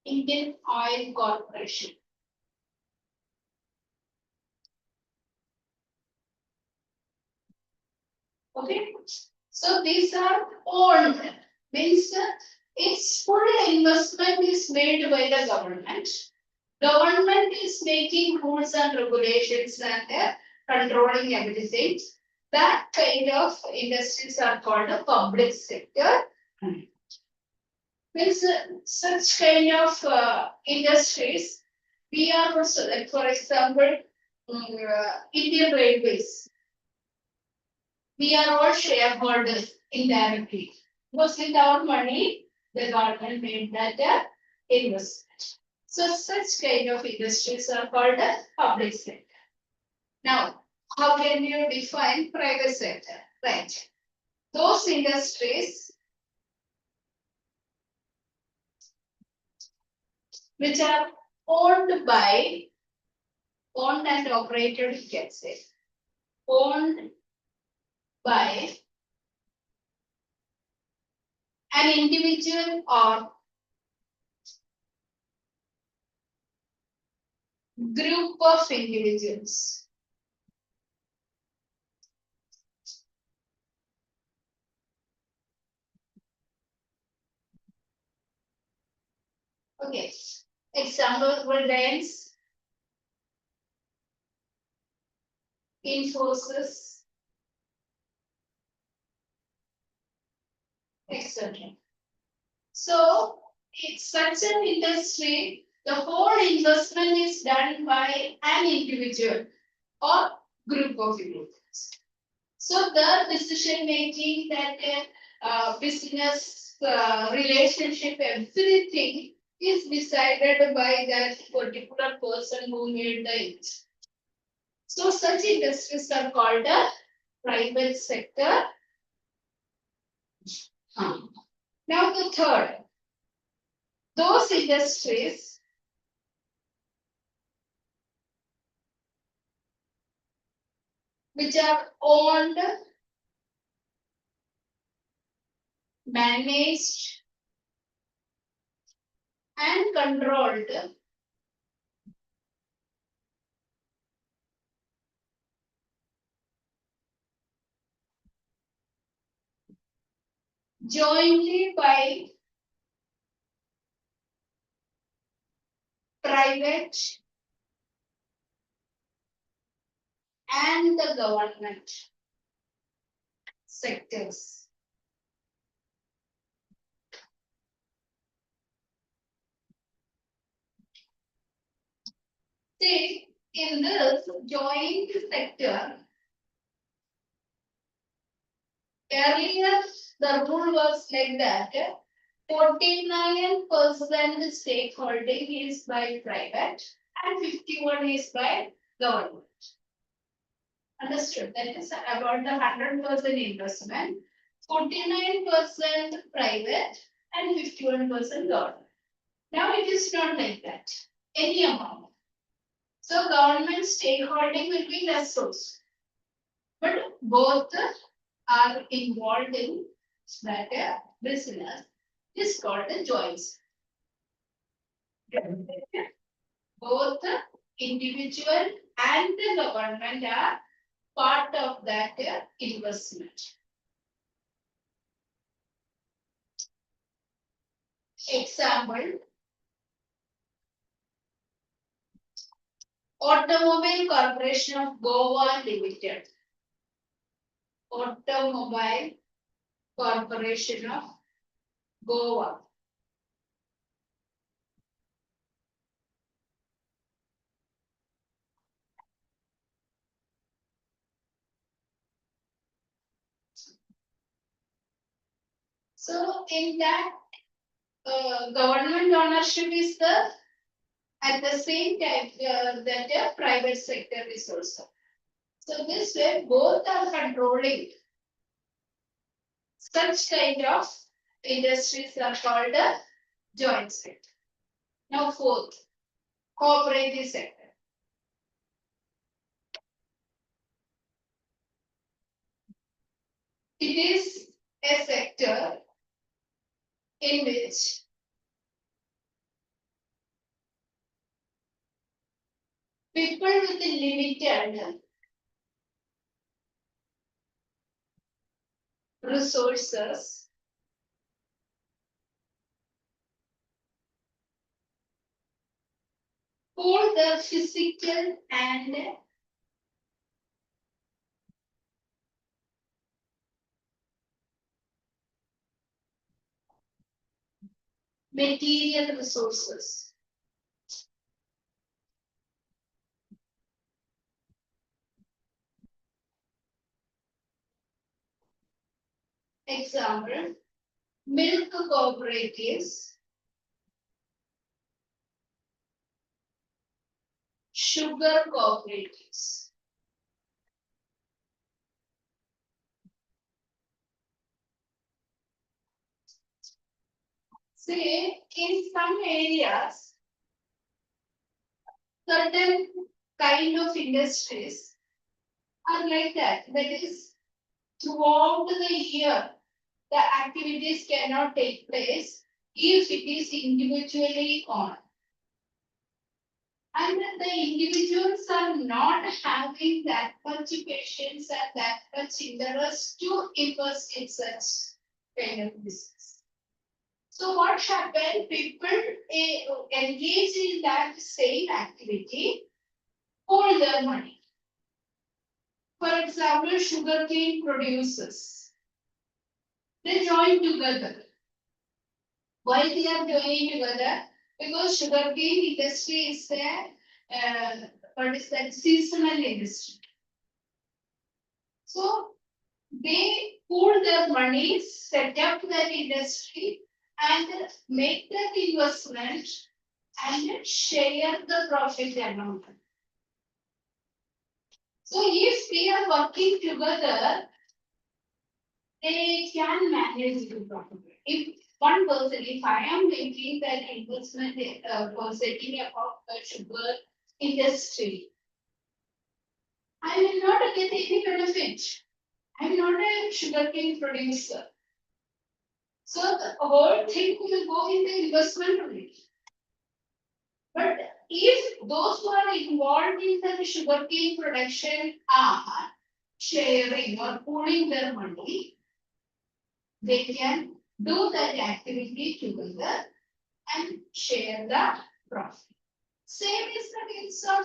Indian Oil Corporation. Okay, so these are owned, means its full investment is made by the government. Government is making rules and regulations and controlling everything. That kind of industries are called a public sector. Means such kind of industries, we are also like, for example, Indian Railways. We are all shareholders indirectly. Because with our money, the government made that investment. So such kind of industries are called as public sector. Now, how can you define private sector? Right. Those industries which are owned and operated, you can say. Owned by an individual or group of individuals. Okay. Example, Reliance, Infosys, etc. So it's such an industry, the whole investment is done by an individual or group of individuals. So the decision making, that business relationship, everything is decided by that particular person who made the investment. So such industries are called the private sector. Now the third, those industries which are owned, managed, and controlled jointly by private and the government sectors. See, in this joint sector, earlier the rule was like that 49% stakeholding is by private and 51 is by government. Understood? That is about the 100% investment, 49% private and 51% government. Now it is not like that. Any amount. So government stakeholding will be less also. But both are involved in that business is called a joint. Both individual and the government are part of that investment. Example, Automobile Corporation of Goa Limited. Automobile Corporation of Goa. So in that government ownership is the at the same time that private sector is also. So this way both are controlling such kind of industries are called a joint sector. Now fourth, cooperative sector. It is a sector in which people with limited resources pool the physical and material resources. Example, milk cooperatives, sugar cooperatives. Say, in some areas, certain kind of industries are like that. That is, throughout the year, the activities cannot take place if it is individually on. And the individuals are not having that much patience and that much interest to invest in such kind of business. So what happened? People engage in that same activity, hold their money. example, sugarcane producers. They join together. Why they are joining together? Because sugarcane industry is what is that, seasonal industry. So they pool their money, set up that industry, and make that investment and share the profit amount. So if they are working together, they can manage the profit. If one person, if I am making that investment for setting up a sugar industry, I will not get any benefit. I am not a sugarcane producer. So the whole thing will go in the investment only. But if those who are involved in the sugarcane production are sharing or pooling their money, they can do that activity together and share the profit. Same is the case of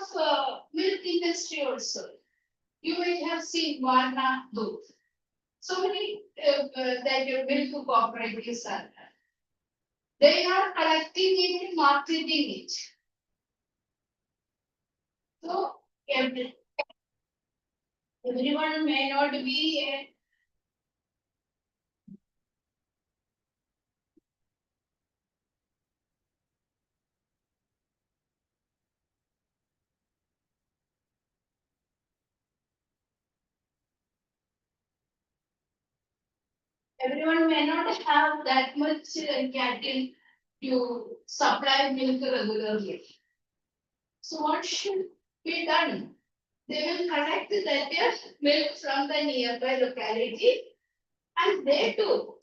milk industry also. You may have seen Varna Dudh. So many that your milk cooperatives are there. They are collecting it and marketing it. So everyone may not be a everyone may not have that much cattle to supply milk regularly. So what should be done? They will collect that milk from the nearby locality and they too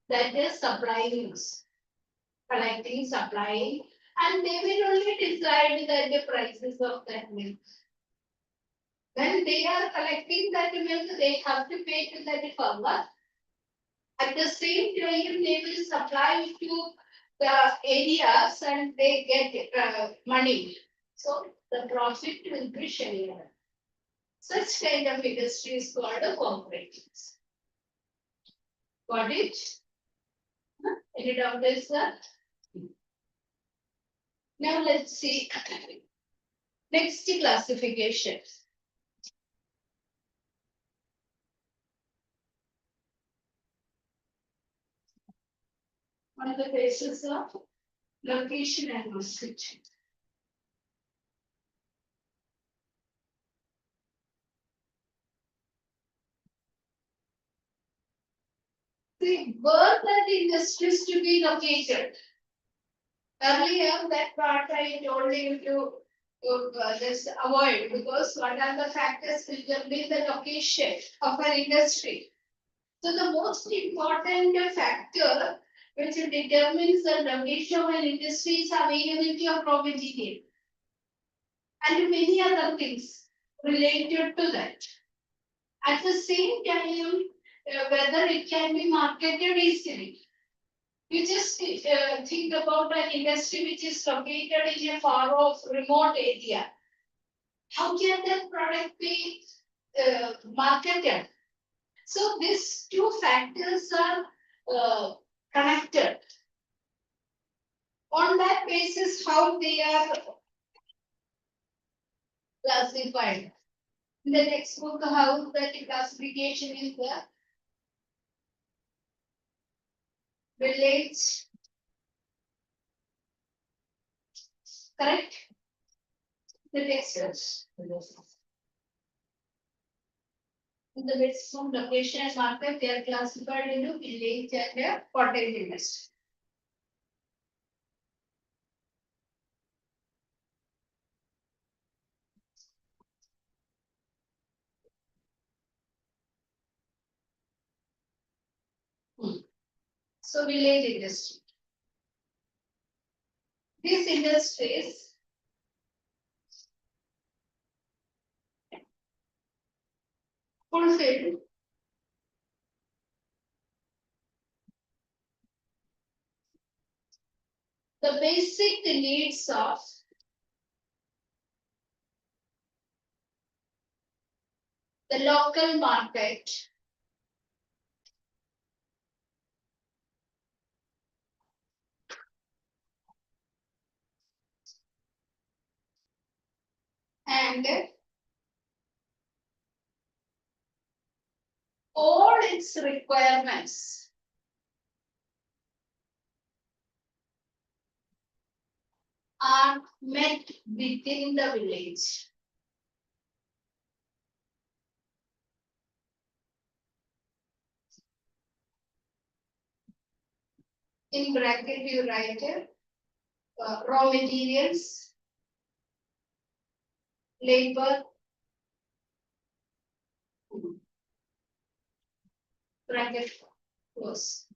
that is supplying us, collecting, supplying, and they will only decide that the prices of that milk. When they are collecting that milk, they have to pay to that farmer. At the same time, they will supply to the areas and they get money. So the profit will be shared. Such kind of industry is called a cooperatives. Got it? Any doubts, sir? Now let's see. Next classification. On the basis of location and usage. See, where that industries to be located. Earlier, that part I told you to just avoid because what are the factors which will be the location of an industry. So the most important factor which determines the location of an industry is availability of raw material and many other things related to that. At the same time, whether it can be marketed easily. You just think about an industry which is located in a far off remote area. How can that product be marketed? So these two factors are connected. On that basis, how they are classified. In the textbook, how that classification is there. Village. Correct? The text. In the maximum location and market, they are classified into village and cottage industry. So village industry. These industries fulfill the basic needs of the local market. And all its requirements are met within the village. In bracket, you write raw materials, labor, bracket close.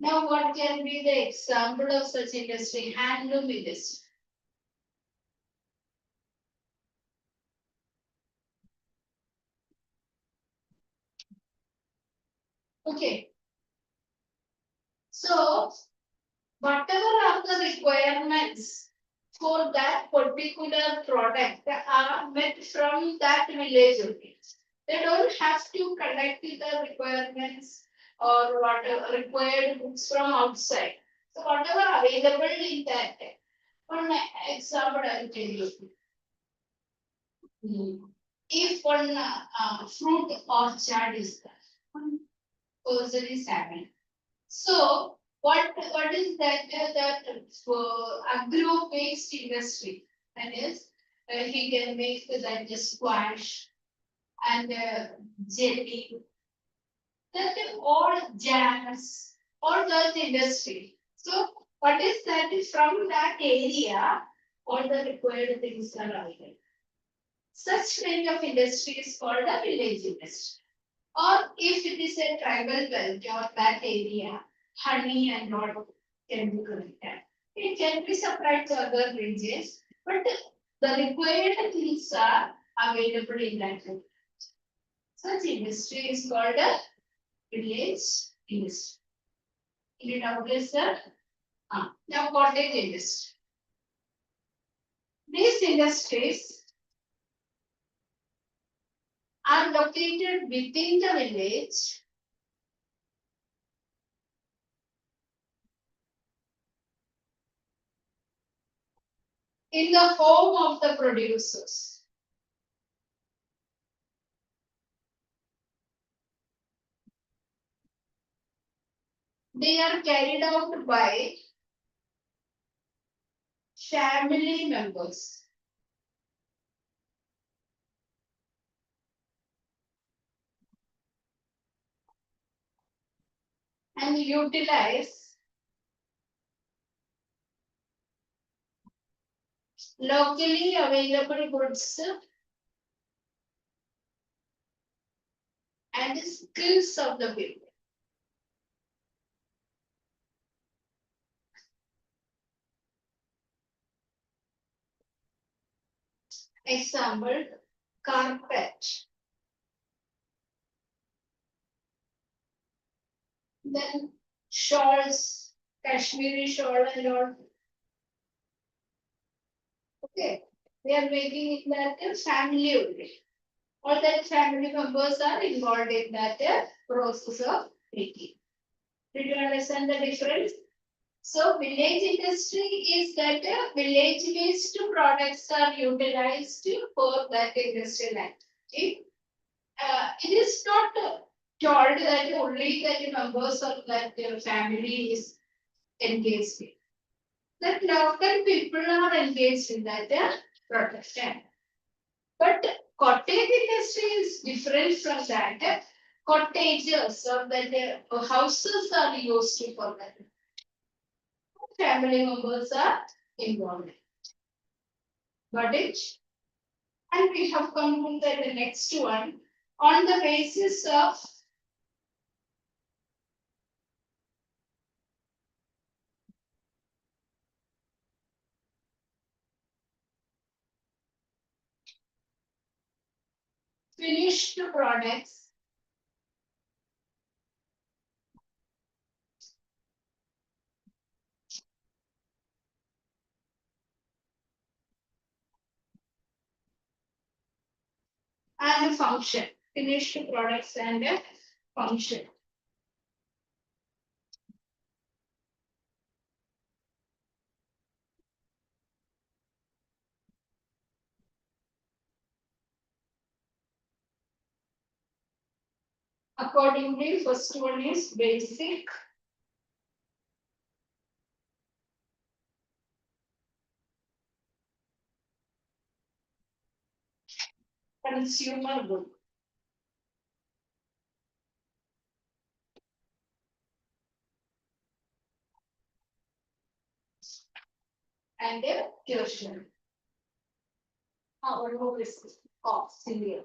Now, what can be the example of such industry? Handloom industry. Okay. So, whatever are the requirements for that particular product are met from that village only. They don't have to collect the requirements or whatever required goods from outside. So whatever available in that, one example I will tell you. If one fruit orchard is there, one person is having. So what is that agro-based industry? That is, he can make that squash and jelly, that all jams, all that industry. So what is that is from that area, all the required things are available. Such kind of industry is called a village industry. Or if it is a tribal belt or that area, honey and all can be collected. It can be supplied to other regions, but the required things are available in that region. Such industry is called a village industry. In it obvious, sir? Now cottage industry. These industries are located within the village in the home of the producers. They are carried out by family members. And utilize locally available goods and skills of the people. Example, carpet. Then shawls, Kashmiri shawl and all. Okay, they are making it that family only. All that family members are involved in that process of making. Did you understand the difference? So village industry is that village based products are utilized for that industrial activity. It is not told that only that members of that family is engaged in. That local people are engaged in that production. But cottage industry is different from that. Cottages or that houses are used for that. Family members are involved. Got it? And we have come to the next one on the basis of finished products. and a function. Finished products and a function. Accordingly, first one is basic. Consumer good. And a tertiary. One more is auxiliary.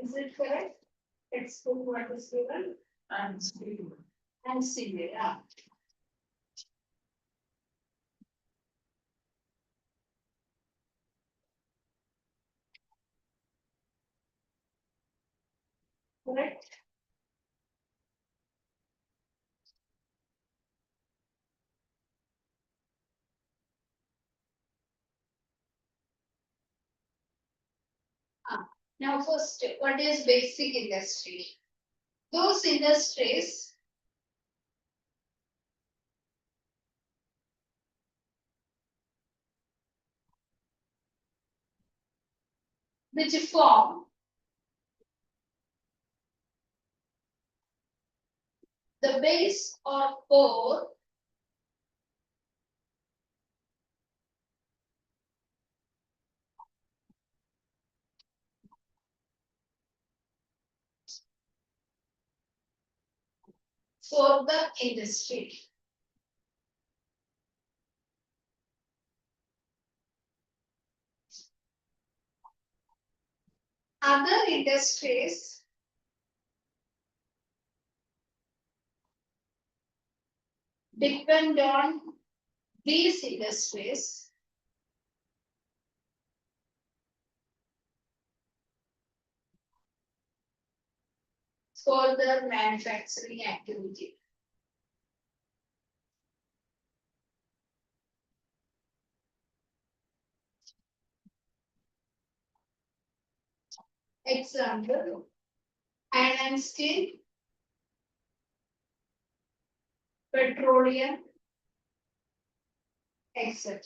Is it correct? Explain what is given And screen. and senior. Yeah. Correct? Now first, what is basic industry? Those industries which form the base or core for the industry. Other industries depend on these industries for the manufacturing activity. Example, iron and steel, petroleum, etc.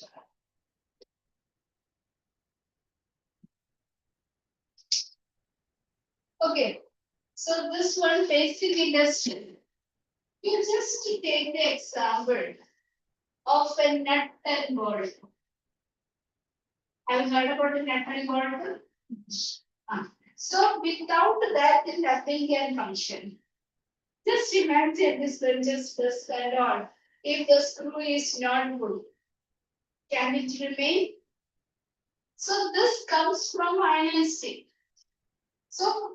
Okay, so this one basic industry. You just take the example of a nut and bolt. Have you heard about a nut and bolt? So without that, nothing can function. Just imagine this will just this and all. If the screw is not good, can it remain? So this comes from iron and steel. So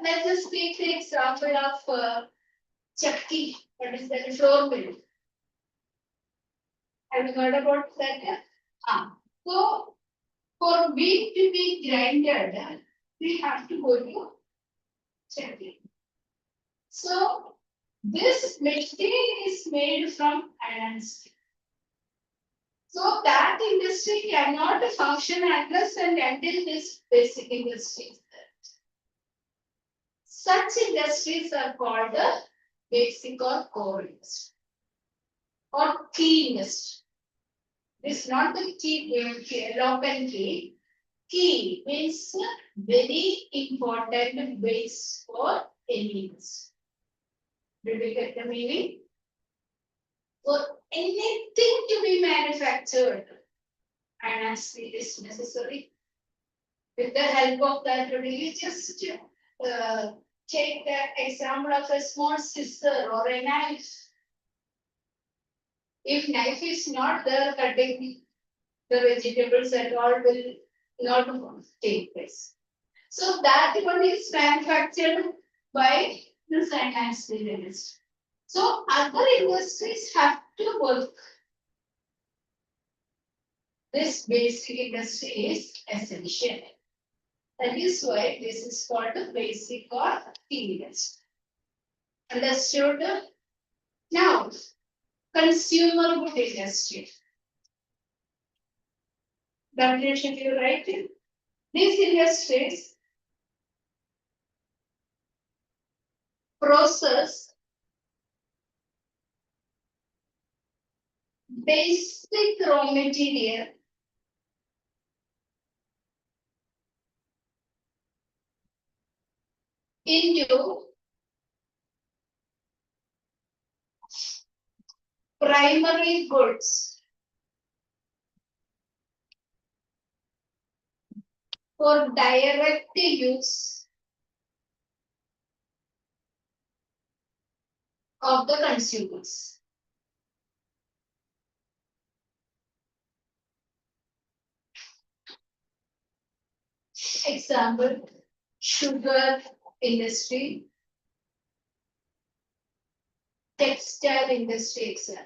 let's just take the example of chakki, that is the floor mill. Have you heard about that? So for wheat to be grinded, we have to go to chakki. So this machine is made from iron and steel. So that industry cannot function unless and until this basic industry is there. Such industries are called the basic or core industry or key industry. It's not the key, lock and key. Key means very important base for any industry. Did you get the meaning? For anything to be manufactured, and steel is necessary. With the help of that, we just take the example of a small scissor or a knife. If knife is not there, cutting the vegetables at all will not take place. So that one is manufactured by the science industry. So other industries have to work. This basic industry is essential. That is why this is called the basic or key industry. Understood? Now, consumer good industry. Definition you write it. These industries process basic raw material into primary goods for direct use of the consumers. Example, sugar industry, textile industry, etc.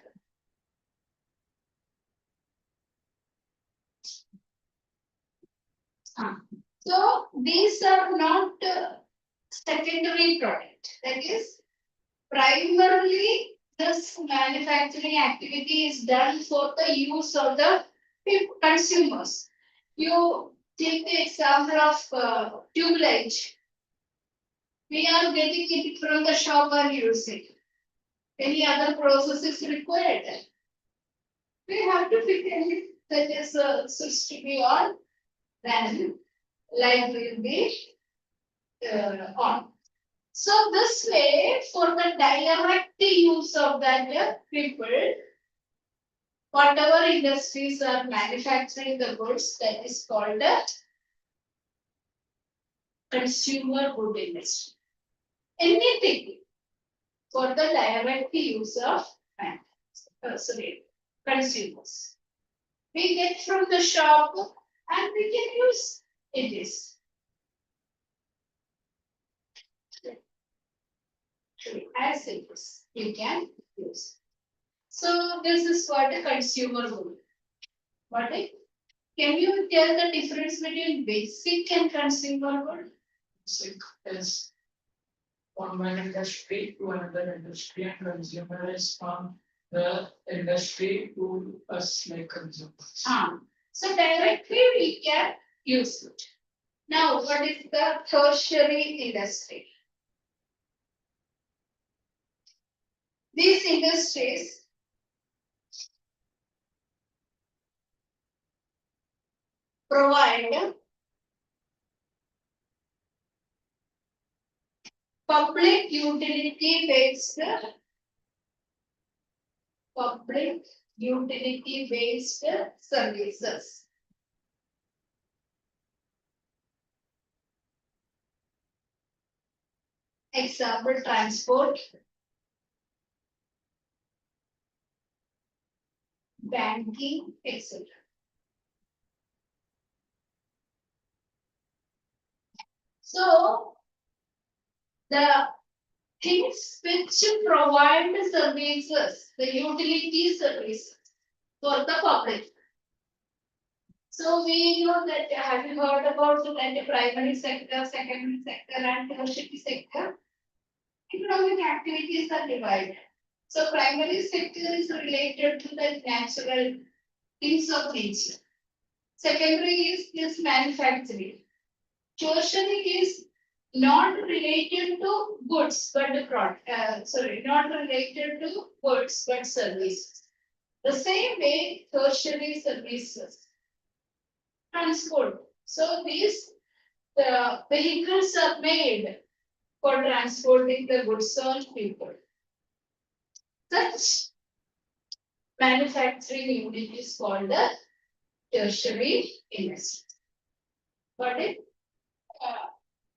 So these are not secondary product. That is, primarily this manufacturing activity is done for the use of the consumers. You take the example of tube light. We are getting it from the shop and using. Any other process is required. We have to pick any that is switch to be on, then light will be on. So this way, for the direct use of that people, whatever industries are manufacturing the goods, that is called the consumer good industry. Anything for the direct use of consumers. We get from the shop and we can use it is. As it is, you can use. So this is what a consumer good. What it? Can you tell the difference between basic and consumer good? Basic is from one industry to another industry, and consumer is from the industry to us like consumers. So directly we can use it. Now, what is the tertiary industry? These industries provide public utility based services. Example, transport, banking, etc. So the things which provide services, the utility services for the public. So we know that have you heard about the primary sector, secondary sector, and tertiary sector? Economic activities are divided. So primary sector is related to the natural things of nature. Secondary is manufacturing. Tertiary is not related to goods but the product. Not related to goods but services. The same way tertiary services. Transport. So these vehicles are made for transporting the goods on people. Such manufacturing unit is called the tertiary industry. Got it?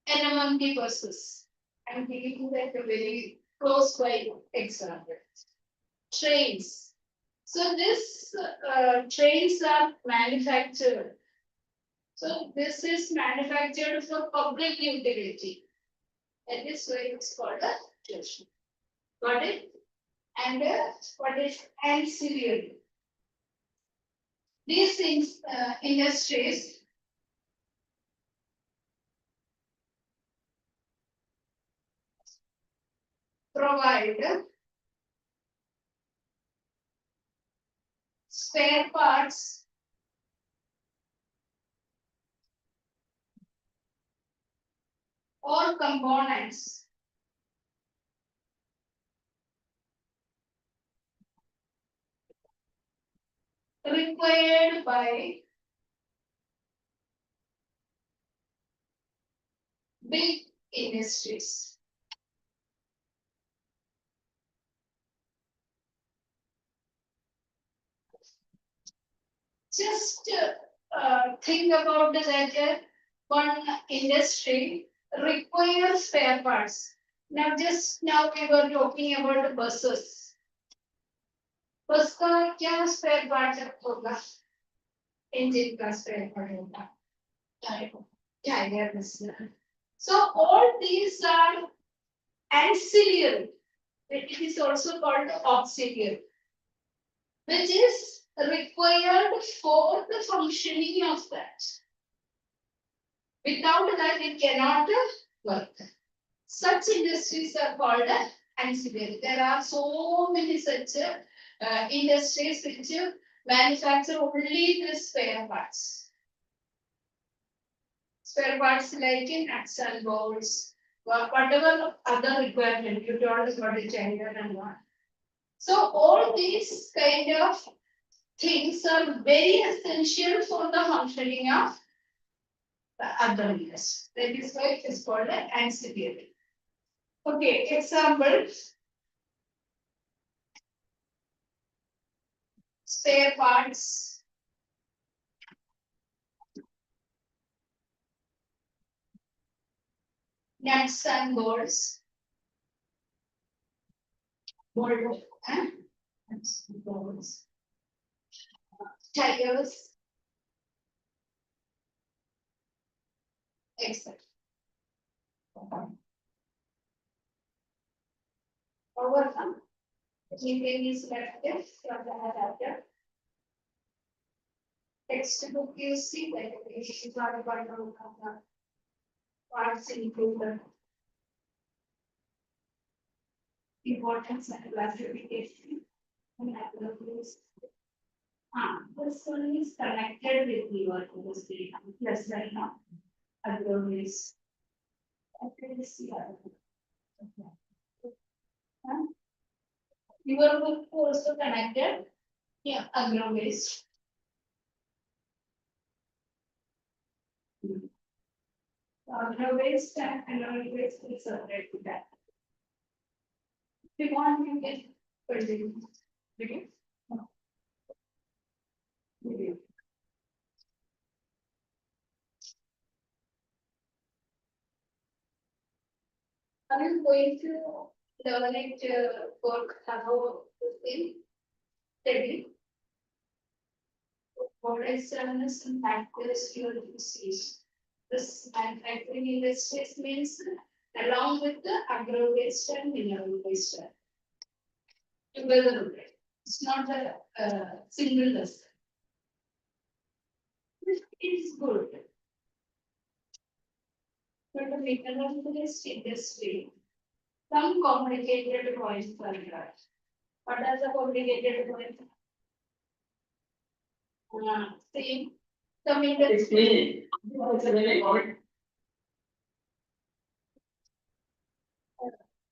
NMMT process. I'm giving that a very close by example. Trains. So this trains are manufactured. So this is manufactured for public utility. That is why it's called a tertiary. Got it? And what is ancillary? These industries provide spare parts or components required by big industries. Just think about that one industry requires spare parts. Now we were talking about buses. बस का क्या spare part होगा? Engine का spare part होगा. Tire बस. So all these are ancillary. It is also called auxiliary, which is required for the functioning of that. Without that, it cannot work. Such industries are called ancillary. There are so many such industries which manufacture only the spare parts. Spare parts like in nuts and bolts, whatever other requirement you told us about the gender and what. So all these kind of things are very essential for the functioning of the other industries. That is why it is called an ancillary. Okay, example. Spare parts. Nuts and bolts. Bolt, nuts and bolts. Tires. Etc. Overcome. Keeping is selected from the adapter. Textbook you see that it is not a part of the parts included. Importance and classification. This one is connected with your industry. Yes, right now. Other ways. Okay, this year. You are also connected. Yeah, agro waste. Agro waste and annual waste is separate to that. If you want, you can continue. Okay. Okay. Are you going to learn it for how in study? What is some factors you use? This manufacturing industries means along with the agro waste and mineral waste together. It's not a single lesson. It is good. But the mineral waste industry, some complicated points are there. What are the complicated points? Same. Some industry. Explain.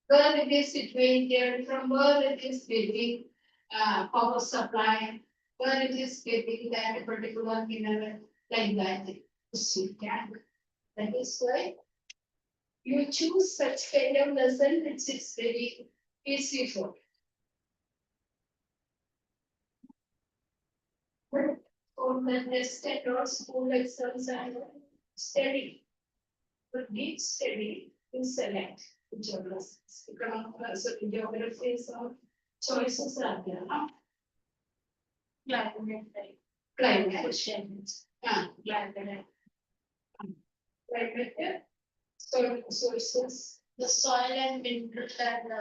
Where it is situated, from where it is getting power supply, where it is getting that particular mineral like that. See, that is why you choose such kind of lesson, which is very easy for. For the tested or school exams and study. But deep study, you select geography. So geography is choices are there. Climate change. Climate. Climate. Sources. The soil and mineral and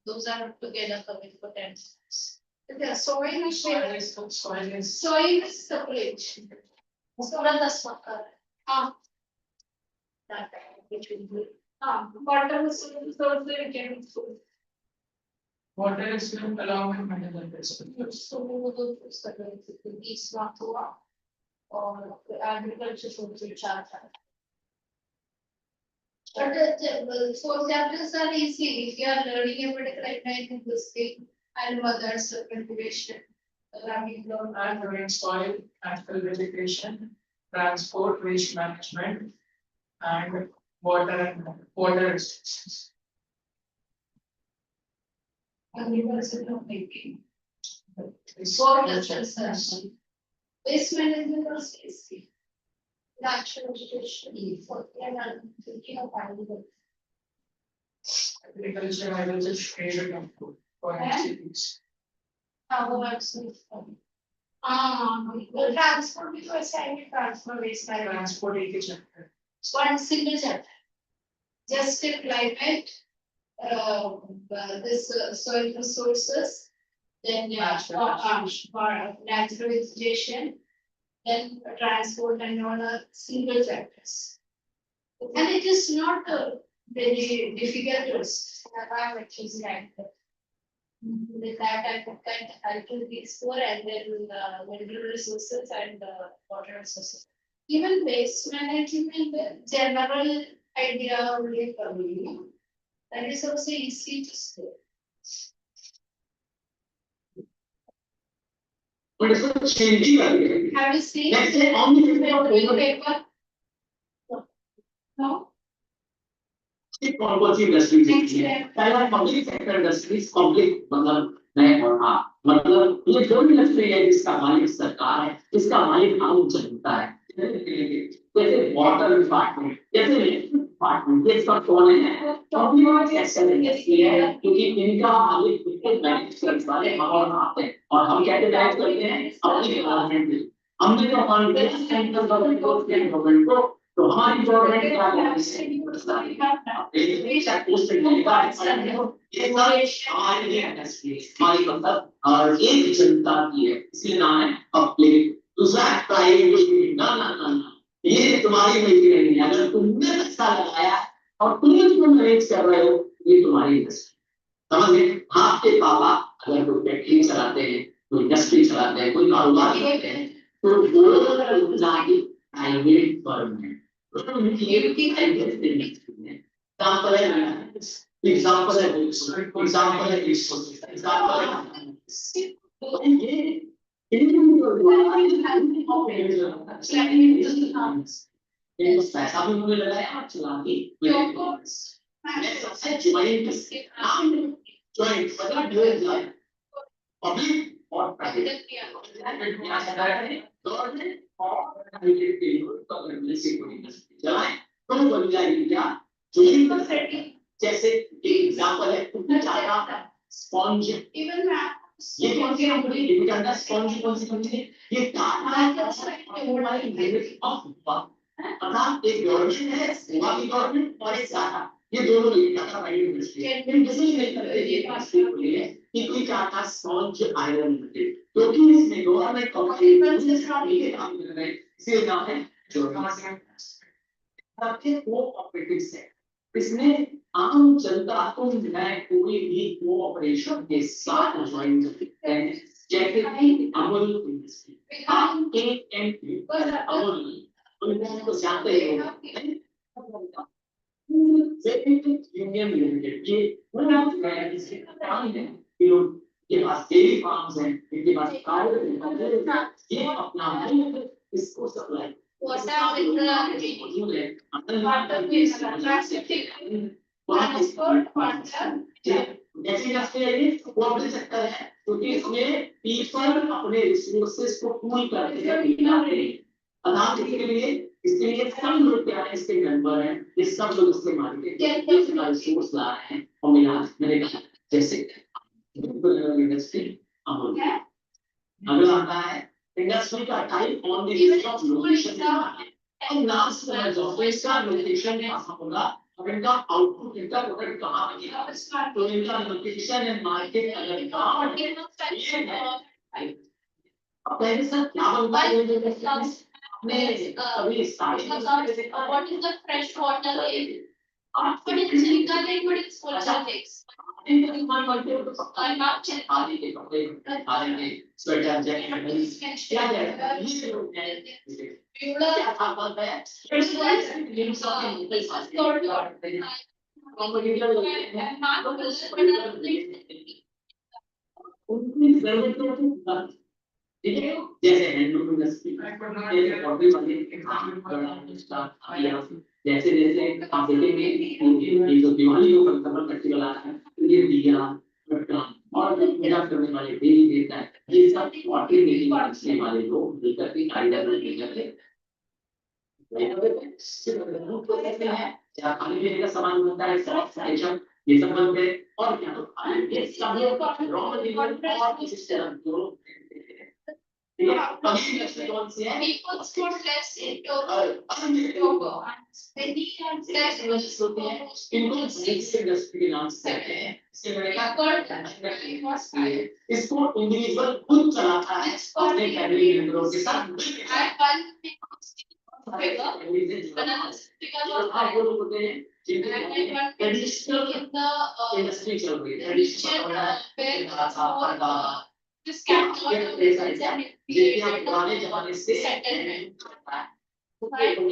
those are together coming for tensions. The soil is soil is separate. So that's what that which will be water is also chemical. water is filmed along with mineral reservoirs. So these not to or agriculture should be charged. But the four chapters are easy if you are learning a particular kind of this thing and others cultivation. And during soil, natural vegetation, transport, waste management, and water restrictions. Agriculture of making. This Four culture- chapters. Waste management was easy. Natural vegetation for thinking of agriculture. Agriculture, I will just shade it up for cities. How about the transport because I need transfer waste management. Transport एक ही chapter. One single chapter. Just a climate, this soil resources, then natural vegetation, then transport and all are single chapters. And it is not very difficult to have actually like that. With that, I could calculate these four and then mineral resources and water resources. Even waste management, the general idea only for me. That is also easy to say. But it's not changing again. Have you seen Let's say on the paper? No? कौन सी industry Next है step. पहला public sector industries public मतलब मैं और आप मतलब ये जो इंडस्ट्री है जिसका मालिक सरकार है जिसका मालिक आम जनता है जैसे वाटर डिपार्टमेंट जैसे डिपार्टमेंट ये सब कौन है पब्लिक सेक्टर इंडस्ट्री है क्योंकि इनका मालिक बिल्कुल मैनेज करने वाले हम और आप हैं और हम कैसे मैनेज करते हैं अपनी गवर्नमेंट हमने जो कॉन्फिडेंस सेंट्रल गवर्नमेंट को स्टेट गवर्नमेंट को तो हमारी गवर्नमेंट क्या करती हमारी मतलब और एक जनता की है इसलिए नाम है पब्लिक दूसरा प्राइवेट ना ये तुम्हारी मर्जी नहीं है अगर तुमने पैसा लगाया और तुम इसको मैनेज कर रहे हो ये तुम्हारी इंडस्ट्री समझ गए आपके पापा अगर कोई फैक्ट्री चलाते हैं कोई इंडस्ट्री चलाते हैं कोई कारोबार करते हैं तो वो जाके प्राइवेट फर्म है example पैसा भी उन्होंने लगाया चला के सबसे ज्वाइंट मतलब पब्लिक और प्राइवेट गवर्नमेंट और प्राइवेट के लोग से कोई चलाएं तो बन जाएगी क्या जो जैसे एक एग्जांपल है तुमने चाहा स्पॉन्ज Even ये कौन सी कंपनी ये करना स्पॉन्ज कौन सी कंपनी है ये टाटा हमारी यूनिट ऑफ अर्थात एक गवर्नमेंट है सेवा की गवर्नमेंट और एक टाटा ये दोनों मिलकर टाटा प्राइवेट इंडस्ट्री है डिसीजन नहीं करते ये पासपोर्ट के लिए कि कोई टाटा स्पॉन्ज आयरन लिमिटेड क्योंकि इसमें गवर्नमेंट कंपनी से काम कर रहे हैं इसलिए नाम है जो सबसे कोऑपरेटिव सेक्टर इसमें आम जनता को मैं कोई भी कोऑपरेशन के साथ ज्वाइन करते हैं जैसे कि अमूल इंडस्ट्री हम अमूल उनको जानते हैं यूनियन लिमिटेड ये काम है इनके पास डेयरी फार्म्स हैं इनके पास ये अपना इसको सप्लाई what are जैसे कोऑपरेटिव सेक्टर है क्योंकि इसमें पीपल अपने रिसोर्सेज को पूल करते हैं अनाज के लिए इसके लिए सब लोग क्या है इसके मेंबर हैं ये सब लोग इसके मालिक हैं रिसोर्स ला रहे हैं और मैंने कहा जैसे इंडस्ट्री अमूल अगला आता है इंडस्ट्री का type on the basis of location और लास्ट वाला जो इसका लोकेशन कहां होगा और इनका आउटपुट इनका प्रोडक्ट कहां बनेगा तो इनका लोकेशन एंड मार्केट अगर कहां अब पहले सर क्या बनता है जो अपने अभी starting what is the fresh water in? But it's Silica Lake, but it's polar lakes. In demand करते हो तो पक्का आप चल आदि के कपड़े आदि के स्वेटर जैकेट क्या क्या ये लोग हैं क्या था बोलता है लिम्स ऑफ द साथ उनकी जरूरत है ठीक है जैसे हैंडलूम इंडस्ट्री जैसे पॉटरी वाले जैसे जैसे आप देखेंगे ये जो दिवाली को कस्टमर फेस्टिवल आता है ये दिया और जो पूजा करने वाले देवी देवता है ये सब पॉटरी मेकिंग इंडस्ट्री वाले लोग मिलकर के आइडिया मिलकर के खाने पीने का सामान बनता है सॉफ्ट आइटम ये सब बनते हैं और क्या तो ये सब रॉ मटेरियल और इस तरह जो कौन से है People sport less in Togo and many and less होते हैं इनको इंडस्ट्री के नाम से कहते हैं इसके बड़े का इसको इंडिविजुअल खुद चलाता है अपने फैमिली मेंबरों के साथ ट्रेडिशनल इंडस्ट्री चल रही है ट्रेडिशनल this can देखिए आप पुराने जमाने से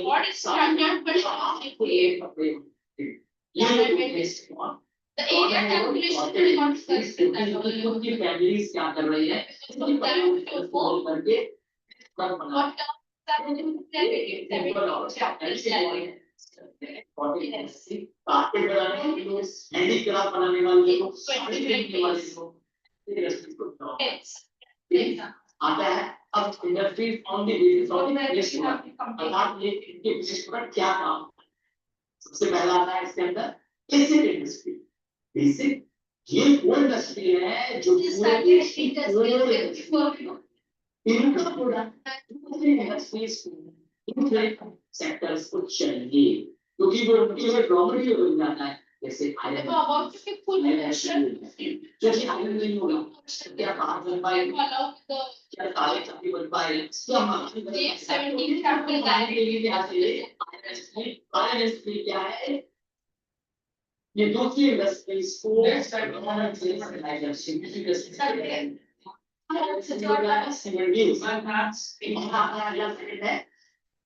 what is standard but the area calculation will not उनकी फैमिलीज क्या कर रही है करके what हैंडीक्राफ्ट बनाने वाले लोग साड़ी बनाने वाले लोग आता है अब industry on the basis of अर्थात ये इनके विशिष्ट प्रोडक्ट क्या काम सबसे पहला आता है इसके अंदर बेसिक इंडस्ट्री बेसिक ये वो इंडस्ट्री है जो पूरे देश की इनका प्रोडक्ट दूसरी इंडस्ट्रीज को सेक्टर्स को चाहिए क्योंकि वो उनके लिए रॉ मटेरियल बन जाता है जैसे आयरन जैसे आयरन नहीं होगा क्या कार बन पाएगा क्या ताले चाबी बन पाएगा क्या मार्केट 17 capital के लिए क्या चाहिए आयरन इंडस्ट्री क्या है ये दूसरी इंडस्ट्रीज को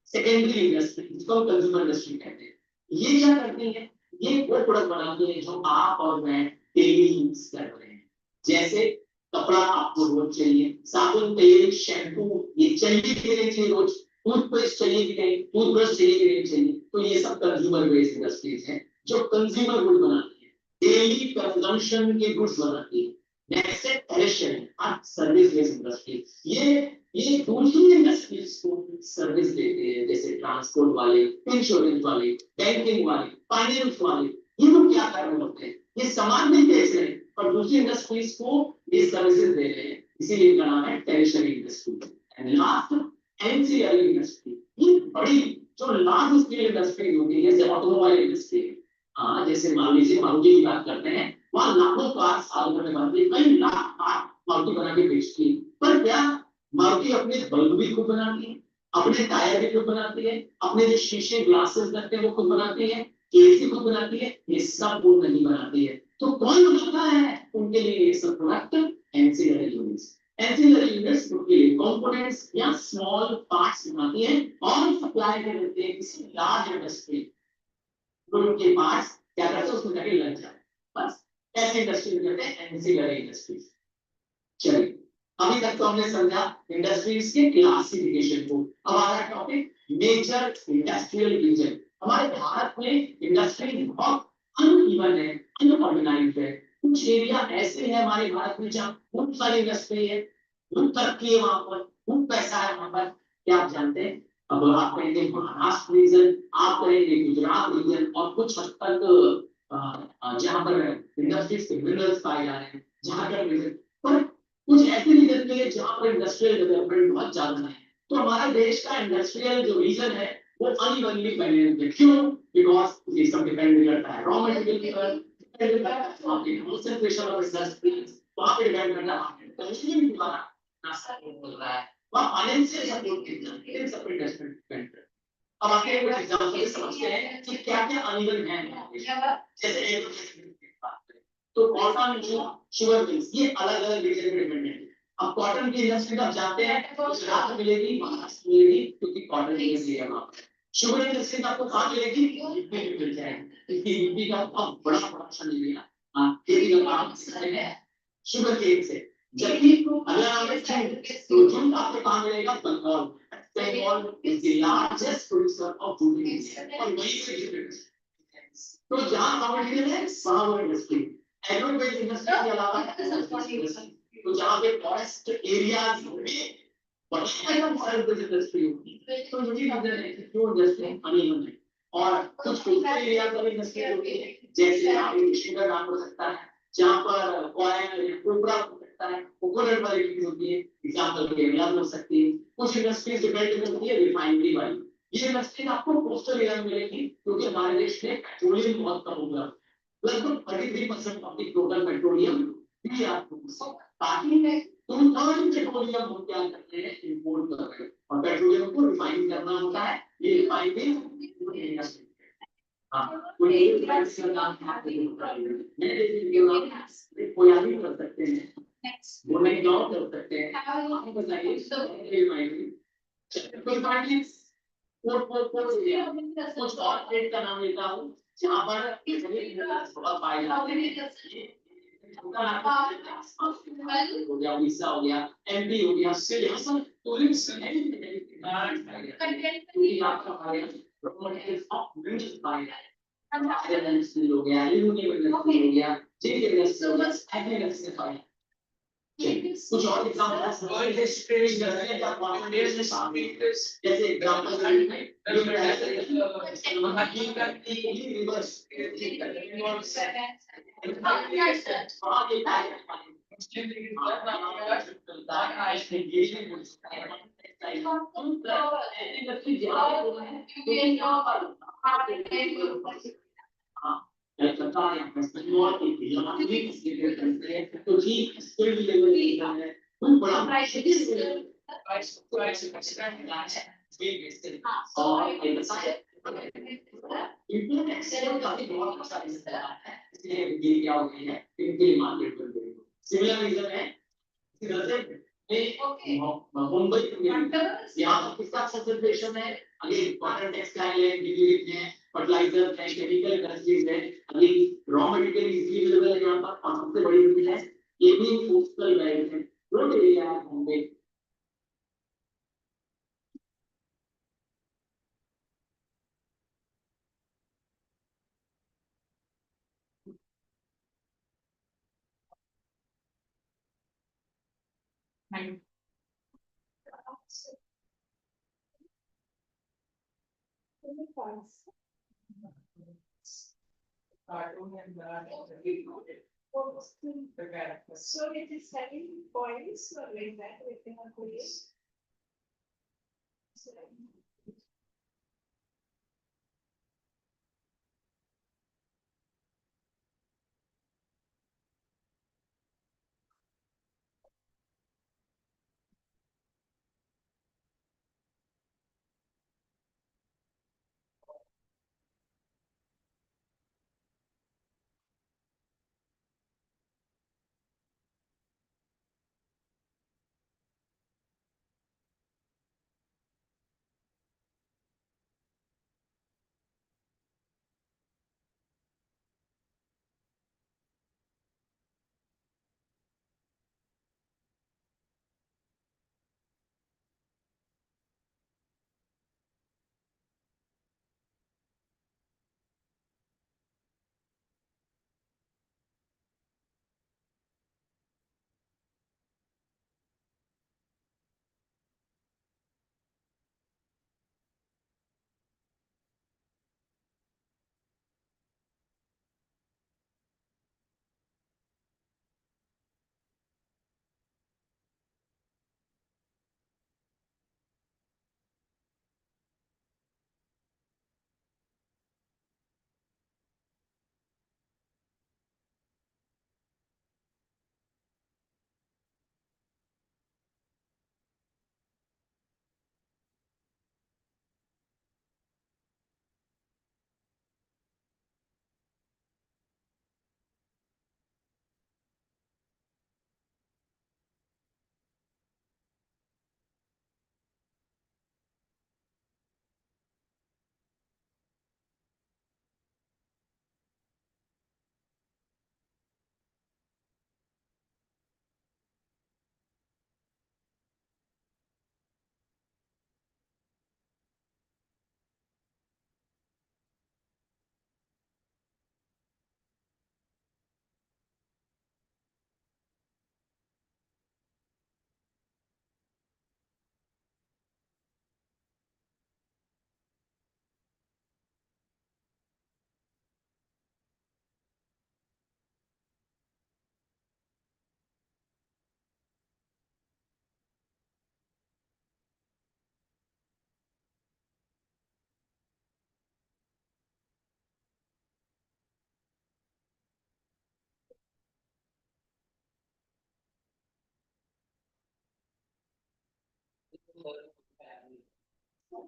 सेकेंडरी इंडस्ट्री जिसको कंज्यूमर इंडस्ट्री कहते हैं ये क्या करती है ये वो प्रोडक्ट बनाती है जो आप और मैं डेली यूज कर रहे हैं जैसे कपड़ा आपको रोज चाहिए साबुन तेल शैम्पू ये चाहिए कि नहीं चाहिए रोज टूथपेस्ट चाहिए कि नहीं टूथब्रश चाहिए कि नहीं चाहिए तो ये सब कंज्यूमर बेस्ड इंडस्ट्रीज हैं जो कंज्यूमर गुड बनाती है डेली कंजम्पशन के गुड्स बनाती है नेक्स्ट है टैरिशरी सर्विस बेस्ड इंडस्ट्री ये दूसरी इंडस्ट्रीज को सर्विस देते हैं जैसे ट्रांसपोर्ट वाले इंश्योरेंस वाले बैंकिंग वाले फाइनेंस वाले ये लोग क्या कर रहे होते हैं ये सामान नहीं बेच रहे पर दूसरी इंडस्ट्रीज को ये सर्विसेज दे रहे हैं इसीलिए इनका नाम है टैरिशरी इंडस्ट्री एंड लास्ट एनसीआई इंडस्ट्री ये बड़ी जो लार्ज स्केल इंडस्ट्री होती है जैसे ऑटोमोबाइल इंडस्ट्री हाँ जैसे मान लीजिए मारुति की बात करते हैं वहां लाखों कार साल भर में बनती है कई लाख कार मारुति बना के बेचती है पर क्या मारुति अपने बल्ब भी खुद बनाती है अपने टायर भी खुद बनाती है अपने जो शीशे ग्लासेस लगते हैं वो खुद बनाती है एसी खुद बनाती है ये सब वो नहीं बनाती है तो कौन बनाता है उनके लिए ये सब प्रोडक्ट एंसिलरी यूनिट्स उनके लिए कंपोनेंट्स या स्मॉल पार्ट्स बनाती है और सप्लाई कर देते हैं किसी लार्ज इंडस्ट्री उनके पास क्या करते हैं उसमें जाके लग जाए बस ऐसे इंडस्ट्री कहते हैं एंसिलरी इंडस्ट्रीज चलिए अभी तक तो हमने समझा इंडस्ट्रीज के क्लासिफिकेशन को अब आ रहा है टॉपिक मेजर इंडस्ट्रियल रीजन हमारे भारत में इंडस्ट्री बहुत अनइवन है अनऑर्गेनाइज्ड है कुछ एरिया ऐसे हैं हमारे भारत में जहाँ खूब सारी इंडस्ट्री है खूब तरक्की है वहां पर खूब पैसा है वहां पर क्या आप जानते हैं अब आप कहेंगे महाराष्ट्र रीजन आप कहेंगे गुजरात रीजन और कुछ हद तक जहाँ पर इंडस्ट्रीज के मिनरल्स पाए जा रहे हैं जहाँ पर रीजन पर कुछ ऐसे रीजन के जहाँ पर इंडस्ट्रियल डेवलपमेंट बहुत ज्यादा है तो हमारे देश का इंडस्ट्रियल जो रीजन है वो अनइवनली फैले हुए क्यों बिकॉज ये सब डिपेंड करता है रॉ मटेरियल पर डिपेंड करता है आपके कंसंट्रेशन ऑफ इंडस्ट्रीज वहां पे डिपेंड करता है कंज्यूमिंग द्वारा नाश्ता बोल रहा है वहां फाइनेंशियल सपोर्ट कितना है इन सब इन्वेस्टमेंट डिपेंड करता है अब आगे कुछ एग्जांपल समझते हैं कि क्या क्या अनइवन है जैसे एक तो कॉटन शुगर मिल्स ये अलग अलग रीजन में डिपेंड है। अब कॉटन की इंडस्ट्री आप जानते हैं गुजरात मिलेगी, महाराष्ट्र मिलेगी, क्योंकि कॉटन की इंडस्ट्री है वहाँ। शुगर इंडस्ट्री आपको कहाँ मिलेगी? यूपी में मिल जाएगी, क्योंकि यूपी का बहुत बड़ा प्रोडक्शन एरिया खेती का काम है शुगर केन से। जबकि अगर आप तो जूट आपको कहाँ मिलेगा? Bengal. Bengal is the largest producer of jute in India और वहीं से जूट। तो जहाँ कॉम्पिटिशन है वहाँ वो इंडस्ट्री एग्रोबेस्ड इंडस्ट्री के अलावा तो जहाँ पे फॉरेस्ट एरियाज में फॉरेस्ट इंडस्ट्री होगी तो यही रीजन है कि क्यों इंडस्ट्री अनइवन है। और कुछ कोस्टल एरिया पर इंडस्ट्री होती है, जैसे आप शुगर नाम हो सकता है, जहाँ पर ऑयल या कोबरा हो सकता है, कोकोनट वाली होती है, एग्जाम्पल केरला में हो सकती है। कुछ इंडस्ट्रीज डिपेंड करती है रिफाइनरी वाली। ये इंडस्ट्री आपको कोस्टल एरिया में मिलेगी, क्योंकि हमारे देश में पेट्रोलियम बहुत कम होगा, लगभग 33% ऑफ द टोटल पेट्रोलियम भी आपको बाकी में तुम थर्ड पेट्रोलियम हम क्या करते हैं? इंपोर्ट कर रहे हैं और पेट्रोलियम को रिफाइन करना होता है। ये रिफाइनिंग हाँ कोई एक प्राइस का नाम मैं देखिए कोई कर सकते हैं, वो नहीं जॉब कर सकते हैं। आप बताइए रिफाइनिंग कुछ और स्टेट का नाम लेता हूँ जहाँ पर थोड़ा पाए जाते हैं। हो गया, उड़ीसा हो गया, एमपी हो गया, यहाँ पर टूरिस्ट क्योंकि आपका हमारे आयरन स्टील हो गया, एल्यूमिनियम हो गया, जिंक इंडस्ट्री हो गया, इंडस्ट्री कुछ और एग्जांपल्स जैसे एग्जांपल तो ठीक स्किल लेवल है बड़ा और इनपुट एक्सेल काफी बहुत अच्छा हिस्सा है, इसलिए ये क्या हो गई है इनके मार्केट बन गई। सिमिलर रीजन है मुंबई यहाँ पर किसका कंसंट्रेशन है? अगेन कॉटन टेक्सटाइल है, डिलीवरी है, फर्टिलाइजर है, केमिकल इंडस्ट्रीज है, again raw material easily available है यहाँ पर। और सबसे बड़ी चीज है ये भी कोस्टल बेल्ट है, रोड एरिया है Mumbai. So it is 7 points or like that within a quiz.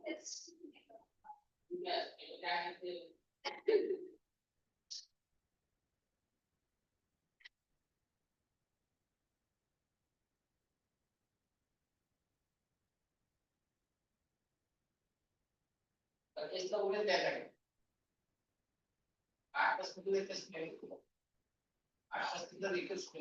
It's इसका उल्लेख क्या करें 8% लेते हैं 8% लेके उसको